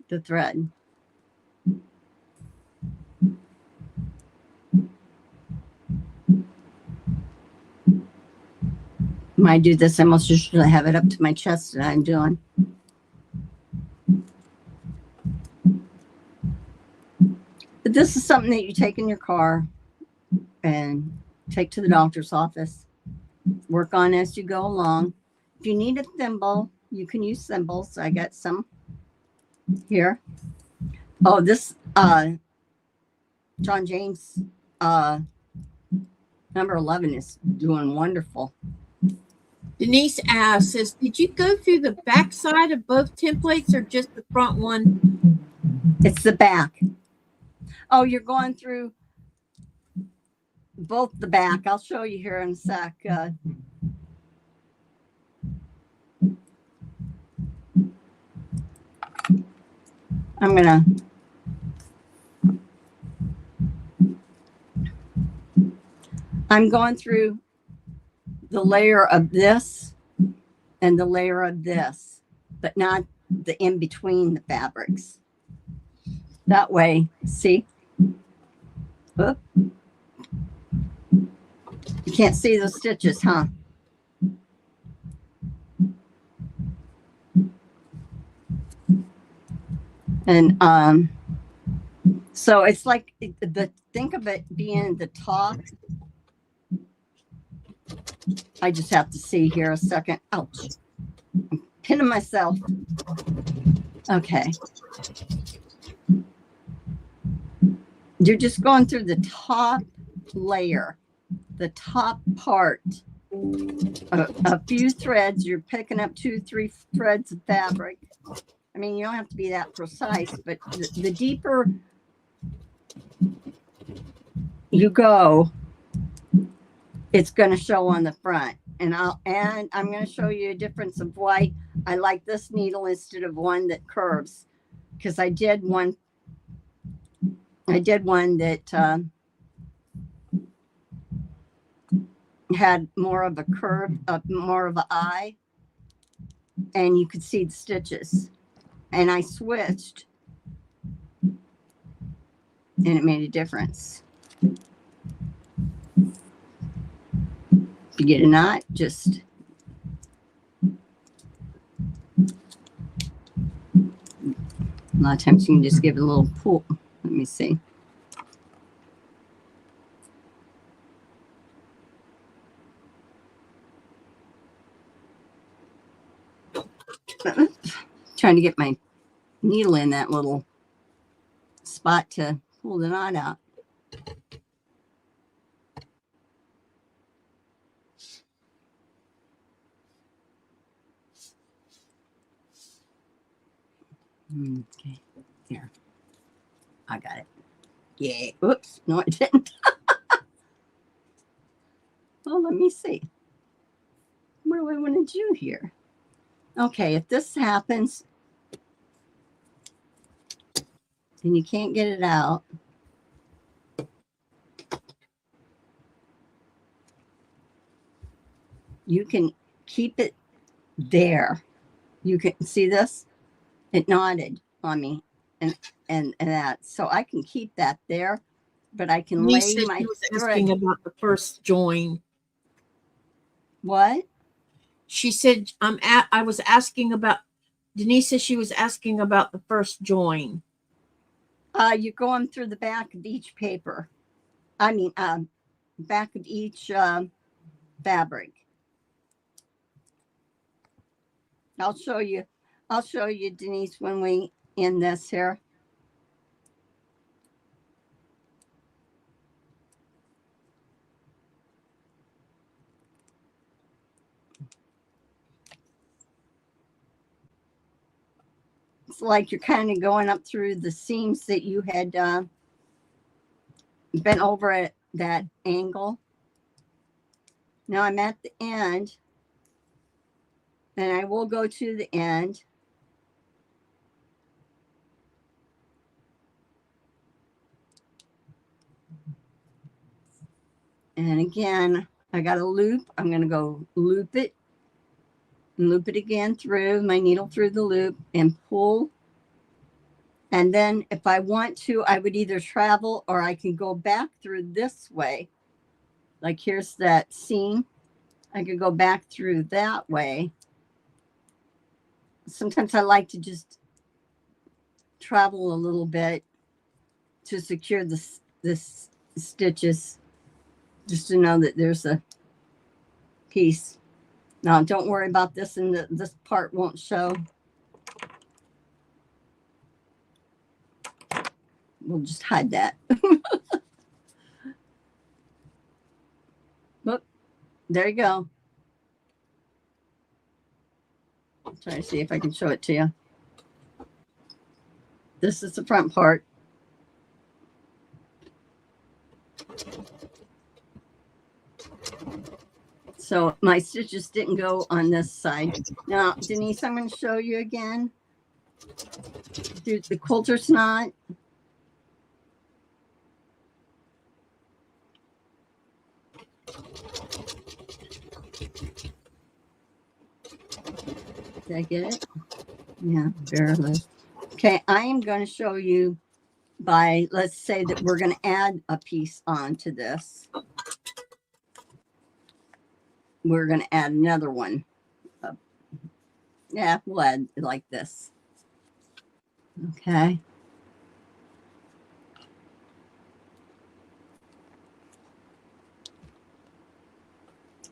The thread. When I do this, I most usually have it up to my chest that I'm doing. But this is something that you take in your car and take to the doctor's office. Work on as you go along. If you need a thimble, you can use thimbles. I got some here. Oh, this John James number 11 is doing wonderful. Denise asks, says, did you go through the back side of both templates or just the front one? It's the back. Oh, you're going through both the back. I'll show you here in a sec. I'm gonna I'm going through the layer of this and the layer of this, but not the in between the fabrics. That way, see? Oop. You can't see those stitches, huh? And so it's like think of it being the top. I just have to see here a second. Ouch. I'm pinning myself. Okay. You're just going through the top layer the top part, a few threads. You're picking up 2-3 threads of fabric. I mean, you don't have to be that precise, but the deeper you go, it's going to show on the front. And I'm going to show you a difference of why I like this needle instead of one that curves, because I did one that had more of a curve, more of an eye, and you could see the stitches. And I switched, and it made a difference. If you get a knot, just a lot of times you can just give it a little pull. Let me see. Trying to get my needle in that little spot to pull the knot out. Okay, there. I got it. Yeah. Oops. No, I didn't. Well, let me see. What do I want to do here? Okay, if this happens and you can't get it out, you can keep it there. You can see this? It knotted on me and that. So I can keep that there, but I can lay Lisa, my she was thread. asking about the first join. What? She said, I was asking about, Denise said she was asking about the first join. You're going through the back of each paper. I mean, back of each fabric. I'll show you, Denise, when we end this here. It's like you're kind of going up through the seams that you had bent over at that angle. Now I'm at the end, and I will go to the end. And again, I got a loop. I'm going to go loop it and loop it again through my needle through the loop and pull. And then if I want to, I would either travel or I can go back through this way. Like here's that seam. I could go back through that way. Sometimes I like to just travel a little bit to secure the stitches, just to know that there's a piece. Now, don't worry about this, and this part won't show. We'll just hide that. Look, there you go. I'll try to see if I can show it to you. This is the front part. So my stitches didn't go on this side. Now, Denise, I'm going to show you again. Do the quilter's knot. Did I get it? Yeah, barely. Okay, I am going to show you by, let's say that we're going to add a piece onto this. We're going to add another one. Yeah, we'll add it like this. Okay.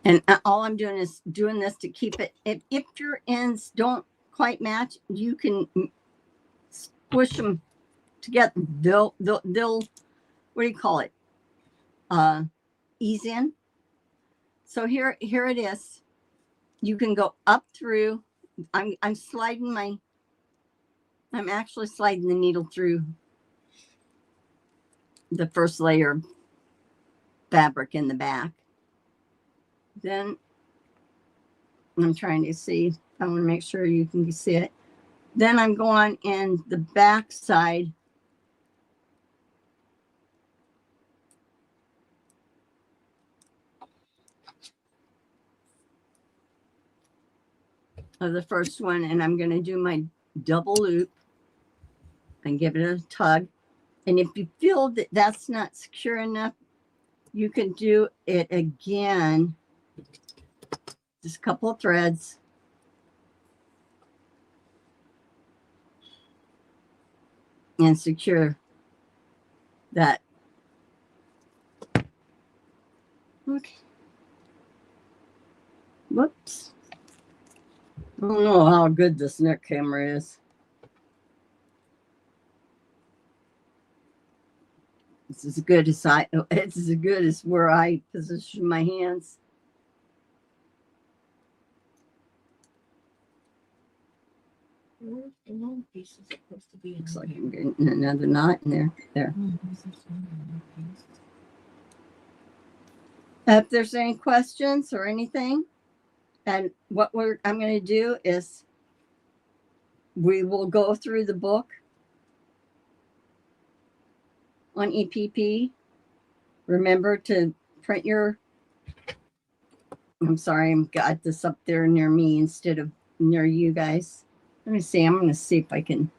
And all I'm doing is doing this to keep it. If your ends don't quite match, you can squish them together. They'll what do you call it? Ease in. So here it is. You can go up through. I'm actually sliding the needle through the first layer of fabric in the back. Then I'm trying to see. I want to make sure you can see it. Then I'm going in the back side of the first one, and I'm going to do my double loop and give it a tug. And if you feel that that's not secure enough, you can do it again. Just a couple of threads. And secure that. Okay. Whoops. I don't know how good this neck camera is. It's as good as where I position my hands. Where's the long piece is supposed to be? Looks like I'm getting another knot in there. There. If there's any questions or anything, and what I'm going to do is we will go through the book on EPP. Remember to print your, I'm sorry, I've got this up there near me instead of near you guys. Let me see. I'm going to see if I can.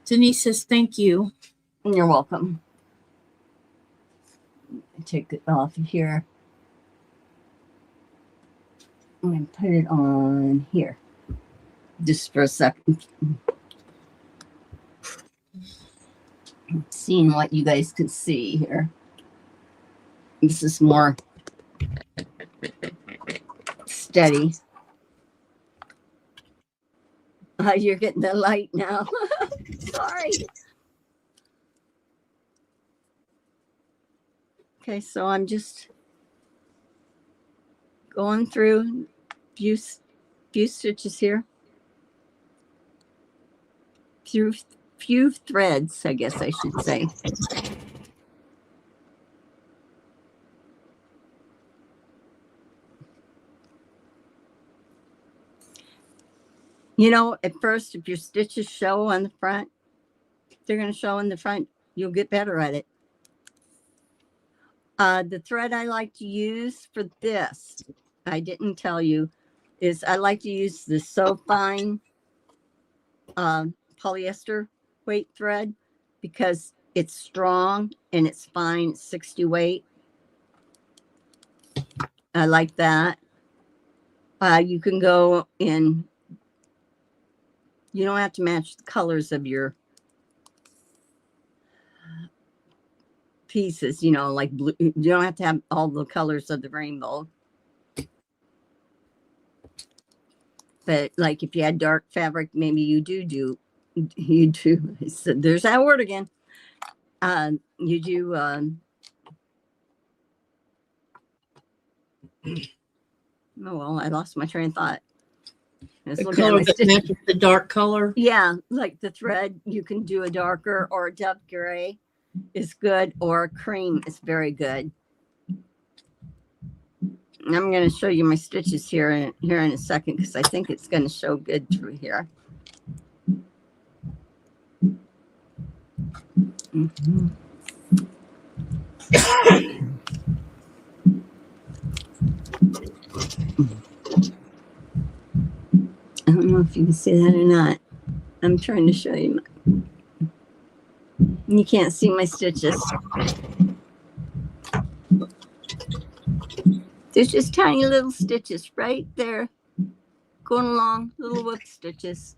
Denise says, thank you. You're welcome. Take it off here. I'm going to put it on here just for a second. Seeing what you guys can see here. This is more steady. You're getting the light now. Sorry. Okay, so I'm just going through few stitches here. Few threads, I guess I should say. You know, at first, if your stitches show on the front, they're going to show in the front. You'll get better at it. The thread I like to use for this, I didn't tell you, is I like to use the So Fine polyester weight thread because it's strong and it's fine. It's 60 weight. I like that. You can go in, you don't have to match the colors of your pieces, you know, like blue. You don't have to have all the colors of the rainbow. But like if you had dark fabric, maybe you do. So there's that word again. You do. Oh well, I lost my train of thought. The color that matches the dark color. Yeah, like the thread, you can do a darker or a dove gray is good, or a cream is very good. I'm going to show you my stitches here in a second because I think it's going to show good through here. Mm-hmm. I don't know if you can see that or not. I'm trying to show you. You can't see my stitches. There's just tiny little stitches right there going along, little whoop stitches.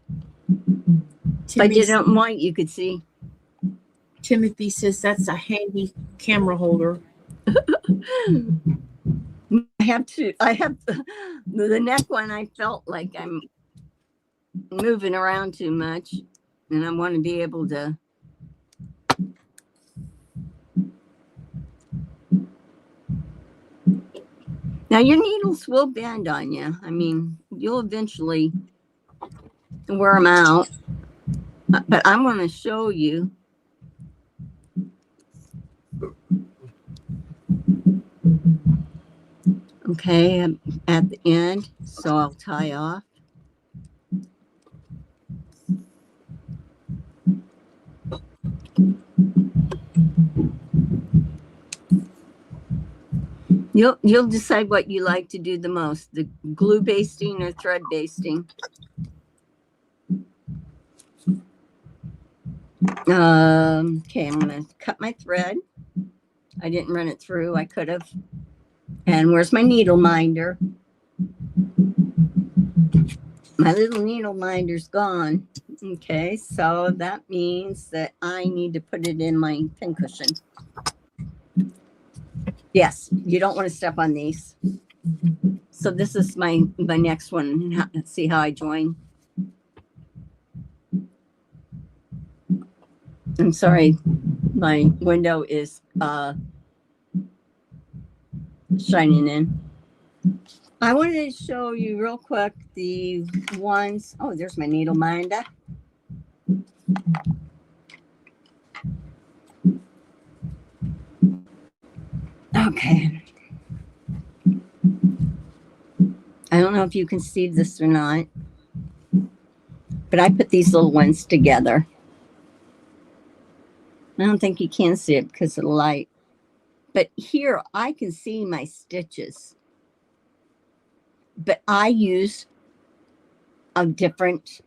If I did it on white, you could see. Timothy says that's a handy camera holder. I have the neck one. I felt like I'm moving around too much and I want to be able to Now your needles will bend on you. I mean, you'll eventually wear them out. But I'm going to show you. Okay, I'm at the end, so I'll tie off. You'll decide what you like to do the most, the glue basting or thread basting. Okay, I'm going to cut my thread. I didn't run it through. I could have. And where's my needle minder? My little needle minder's gone. Okay, so that means that I need to put it in my pincushion. Yes, you don't want to step on these. So this is my next one. Let's see how I join. I'm sorry, my window is shining in. I wanted to show you real quick the ones. Oh, there's my needle minder. Okay. I don't know if you can see this or not, but I put these little ones together. I don't think you can see it because of the light. But here I can see my stitches. But I use a different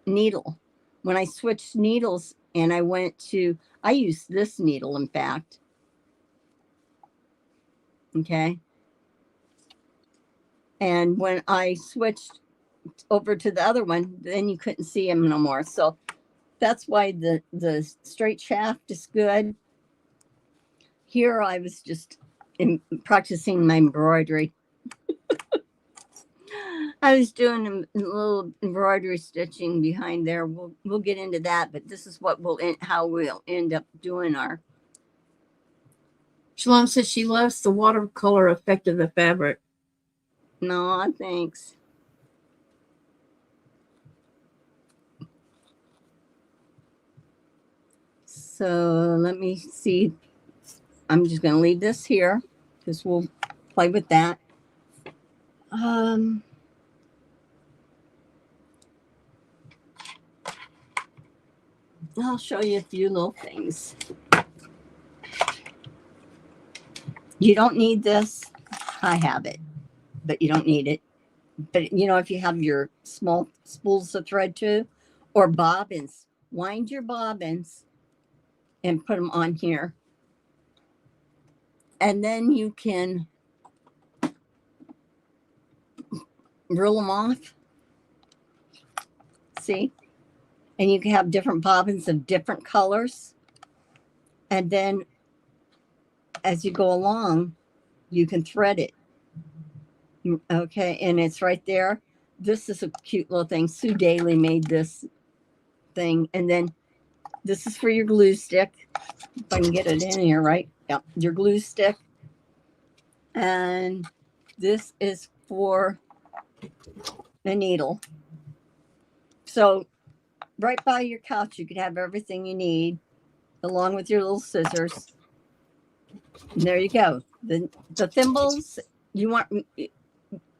needle. When I switched needles and I used this needle, in fact. Okay. And when I switched over to the other one, then you couldn't see them no more. So that's why the straight shaft is good. Here I was just practicing my embroidery. I was doing a little embroidery stitching behind there. We'll get into that, but this is what how we'll end up doing our. Shalom says she loves the watercolor effect of the fabric. No, thanks. So let me see. I'm just going to leave this here because we'll play with that. I'll show you a few little things. You don't need this. I have it, but you don't need it. But you know, if you have your small spools of thread too, or bobbins, wind your bobbins and put them on here. And then you can reel them off. See? And you can have different bobbins of different colors. And then as you go along, you can thread it. Okay, and it's right there. This is a cute little thing. Sue Daly made this thing. And then this is for your glue stick. If I can get it in here, right? Yep, your glue stick. And this is for a needle. So right by your couch, you could have everything you need along with your little scissors. And there you go. The thimbles, you want,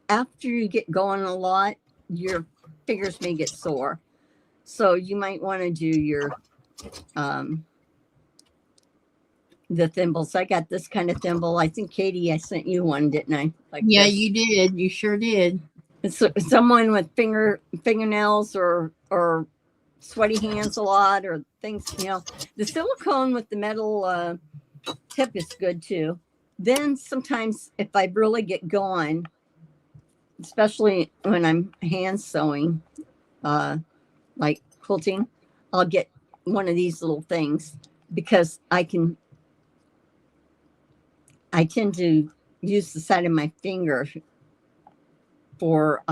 after you get going a lot, your fingers may get sore. So you might want to do your, the thimbles. I got this kind of thimble. I think, Katy, I sent you one, didn't I? Like yeah, this. You did. You sure did. It's someone with fingernails or sweaty hands a lot or things, you know. The silicone with the metal tip is good too. Then sometimes if I really get going, especially when I'm hand sewing, like quilting, I'll get one of these little things because I tend to use the side of my finger for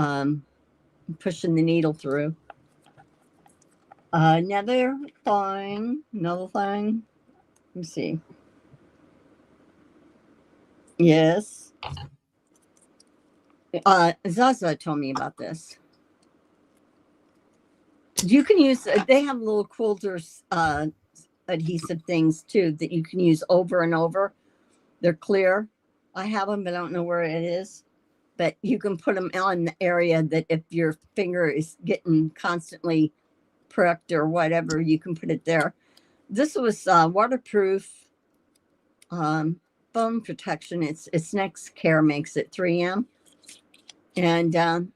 pushing the needle through. Another thing. Let me see. Yes. Zaza told me about this. You can use, they have little quilters, adhesive things too that you can use over and over. They're clear. I have them, but I don't know where it is. But you can put them on the area that if your finger is getting constantly pricked or whatever, you can put it there. This was waterproof foam protection. It's Next Care makes it 3M. And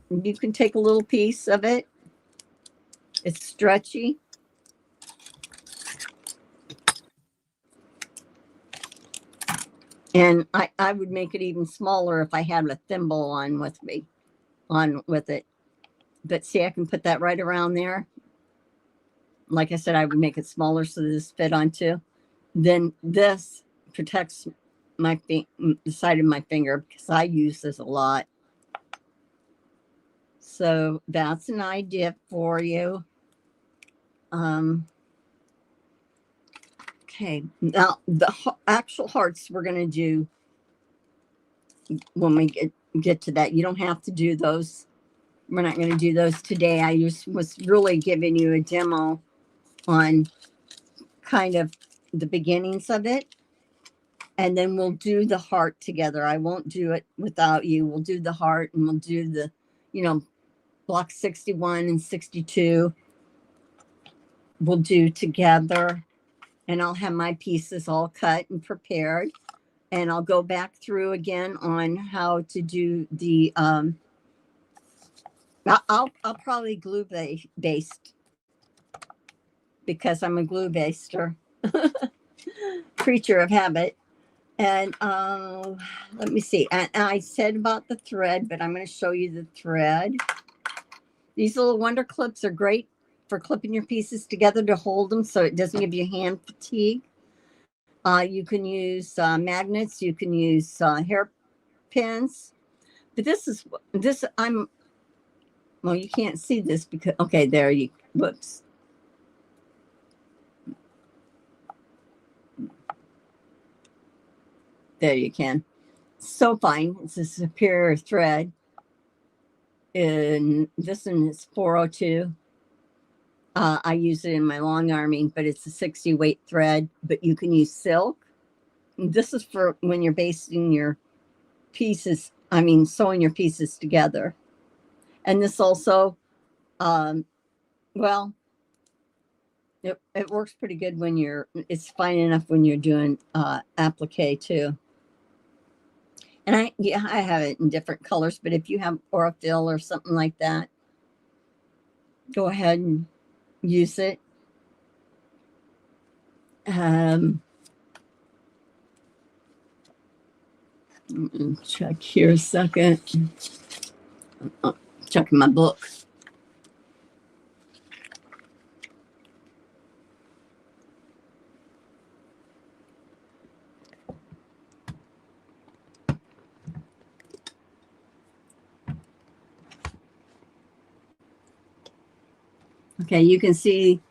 you can take a little piece of it. It's stretchy. And I would make it even smaller if I had a thimble on with it. But see, I can put that right around there. Like I said, I would make it smaller so this fit onto. Then this protects the side of my finger because I use this a lot. So that's an idea for you. Okay, now the actual hearts we're going to do when we get to that. You don't have to do those. We're not going to do those today. I just was really giving you a demo on kind of the beginnings of it. And then we'll do the heart together. I won't do it without you. We'll do the heart and we'll do the, block 61 and 62. We'll do together. And I'll have my pieces all cut and prepared. And I'll go back through again on how to do the, I'll probably glue baste because I'm a glue baster, creature of habit. And let me see. And I said about the thread, but I'm going to show you the thread. These little Wonder clips are great for clipping your pieces together to hold them so it doesn't give you hand fatigue. You can use magnets. You can use hair pins. But well, you can't see this because, okay, whoops. There you can. So fine. It's a superior thread. And this one is 402. I use it in my long arming, but it's a 60 weight thread. But you can use silk. And this is for when you're basting your pieces. Sewing your pieces together. And this also, well, it works pretty good when it's fine enough when you're doing applique too. And I have it in different colors, but if you have Aurifil or something like that, go ahead and use it. Check here a second. Oh, checking my book. Okay, you can see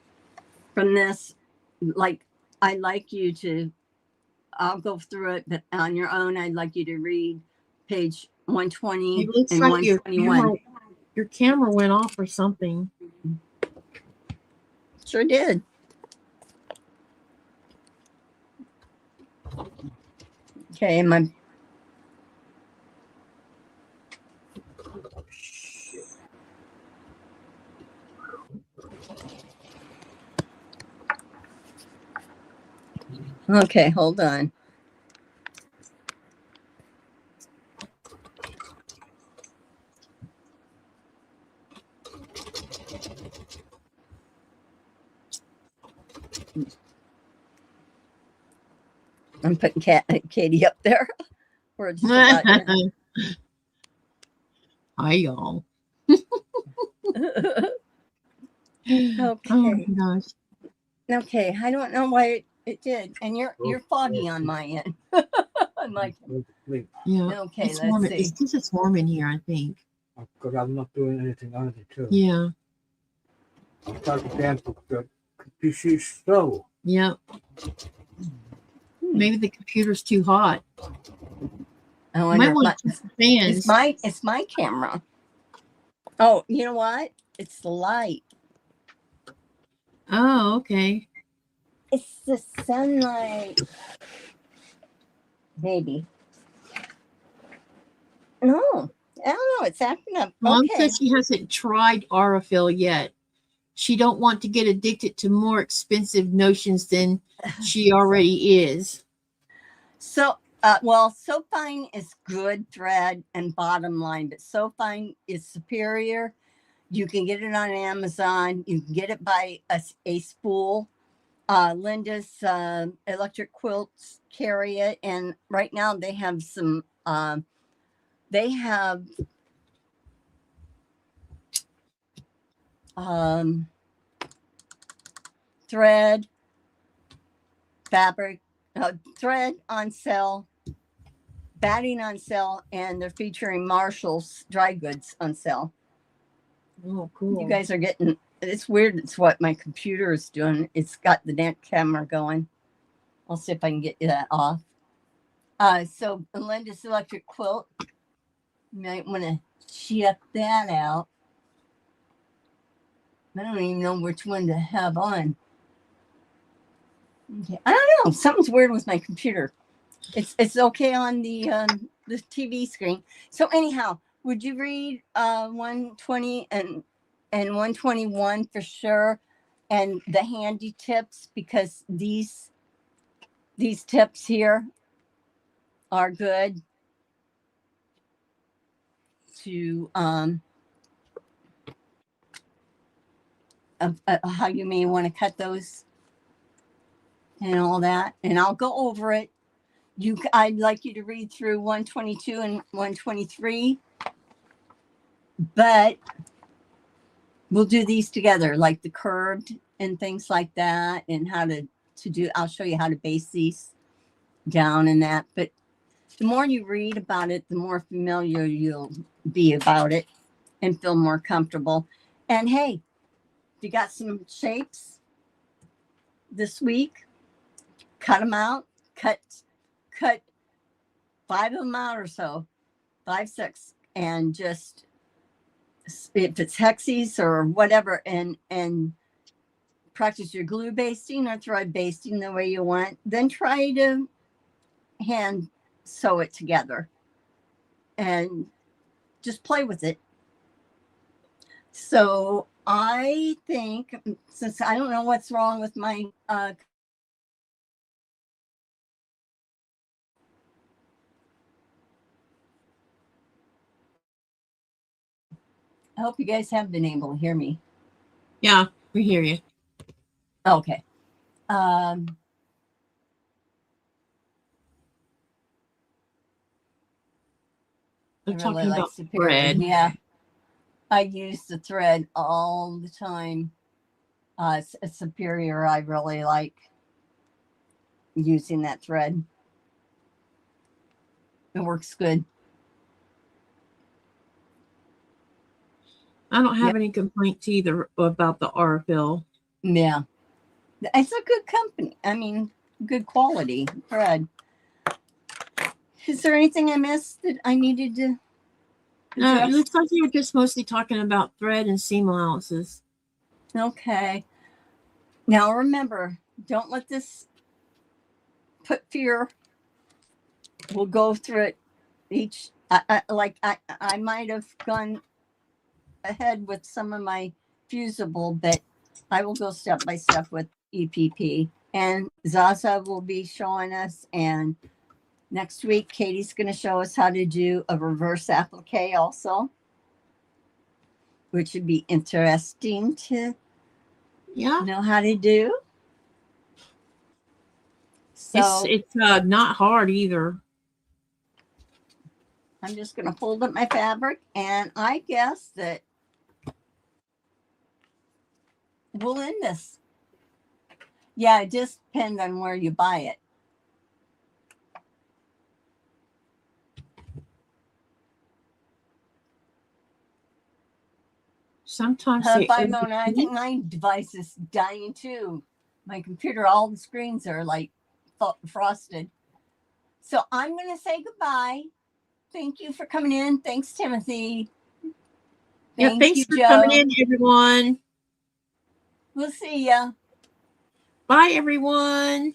from this, like, I'll go through it, but on your own, I'd like you to read page 120 and like 121. Your camera went off or something. Sure did. Okay, okay, hold on. I'm putting Katy up there. We're just about Hi, y'all. Okay. Oh my gosh. Okay, I don't know why it did, and you're foggy on my end. I'm like, yeah. Okay, it's warm. let's see. It's because it's warm in here, I think. Because I'm not doing anything on it too. Yeah. I'm starting to put the PC slow. Yeah. Maybe the computer's too hot. I You wonder might if want to check the fans. it's my camera. Oh, you know what? It's the light. Oh, okay. It's the sunlight. Maybe. No, I don't know. It's acting up. Mom Okay. says she hasn't tried Aurifil yet. She don't want to get addicted to more expensive notions than she already is. So, well, So Fine is good thread and bottom line, but So Fine is superior. You can get it on Amazon. You can get it by a spool. Linda's electric quilts carry it, and right now they have some. They have thread, fabric, thread on sale, batting on sale, and they're featuring Marshall's dry goods on sale. Oh, cool. You guys are getting, it's weird. It's what my computer is doing. It's got the net camera going. I'll see if I can get that off. So Linda's electric quilt, you might want to check that out. I don't even know which one to have on. Okay. I don't know. Something's weird with my computer. It's okay on the TV screen. So anyhow, would you read 120 and 121 for sure, and the handy tips, because these tips here are good to how you may want to cut those and all that, and I'll go over it. I'd like you to read through 122 and 123, but we'll do these together, like the curved and things like that, and how to do. I'll show you how to base these down and that. But the more you read about it, the more familiar you'll be about it and feel more comfortable. And hey, if you got some shapes this week, cut them out. Cut 5 of them out or so, 5, 6, and just, if it's hexies or whatever, and practice your glue basting or thread basting the way you want. Then try to hand sew it together and just play with it. So I think, since I don't know what's wrong with my I hope you guys have been able to hear me. Yeah, we hear you. Okay. They're I talking really like about superior. thread. Yeah. I use the thread all the time. Superior, I really like using that thread. It works good. I don't have any complaints either about the Aurifil. Yeah. It's a good company. I mean, good quality thread. Is there anything I missed that I needed to No, it address? looks like you were just mostly talking about thread and seam allowances. Okay. Now remember, don't let this put fear. We'll go through it each. I might have gone ahead with some of my fusible, but I will go step by step with EPP. And Zaza will be showing us, and next week Katy's going to show us how to do a reverse applique also, which would be interesting to know how to do. So It's not hard either. I'm just going to fold up my fabric, and I guess that we'll end this. Yeah, it just depends on where you buy it. Sometimes Mona, I think my device is dying too. My computer, all the screens are like frosted. So I'm going to say goodbye. Thank you for coming in. Thanks, Timothy. Yeah, Thank thanks you, for Joe. coming in, everyone. We'll see ya. Bye, everyone.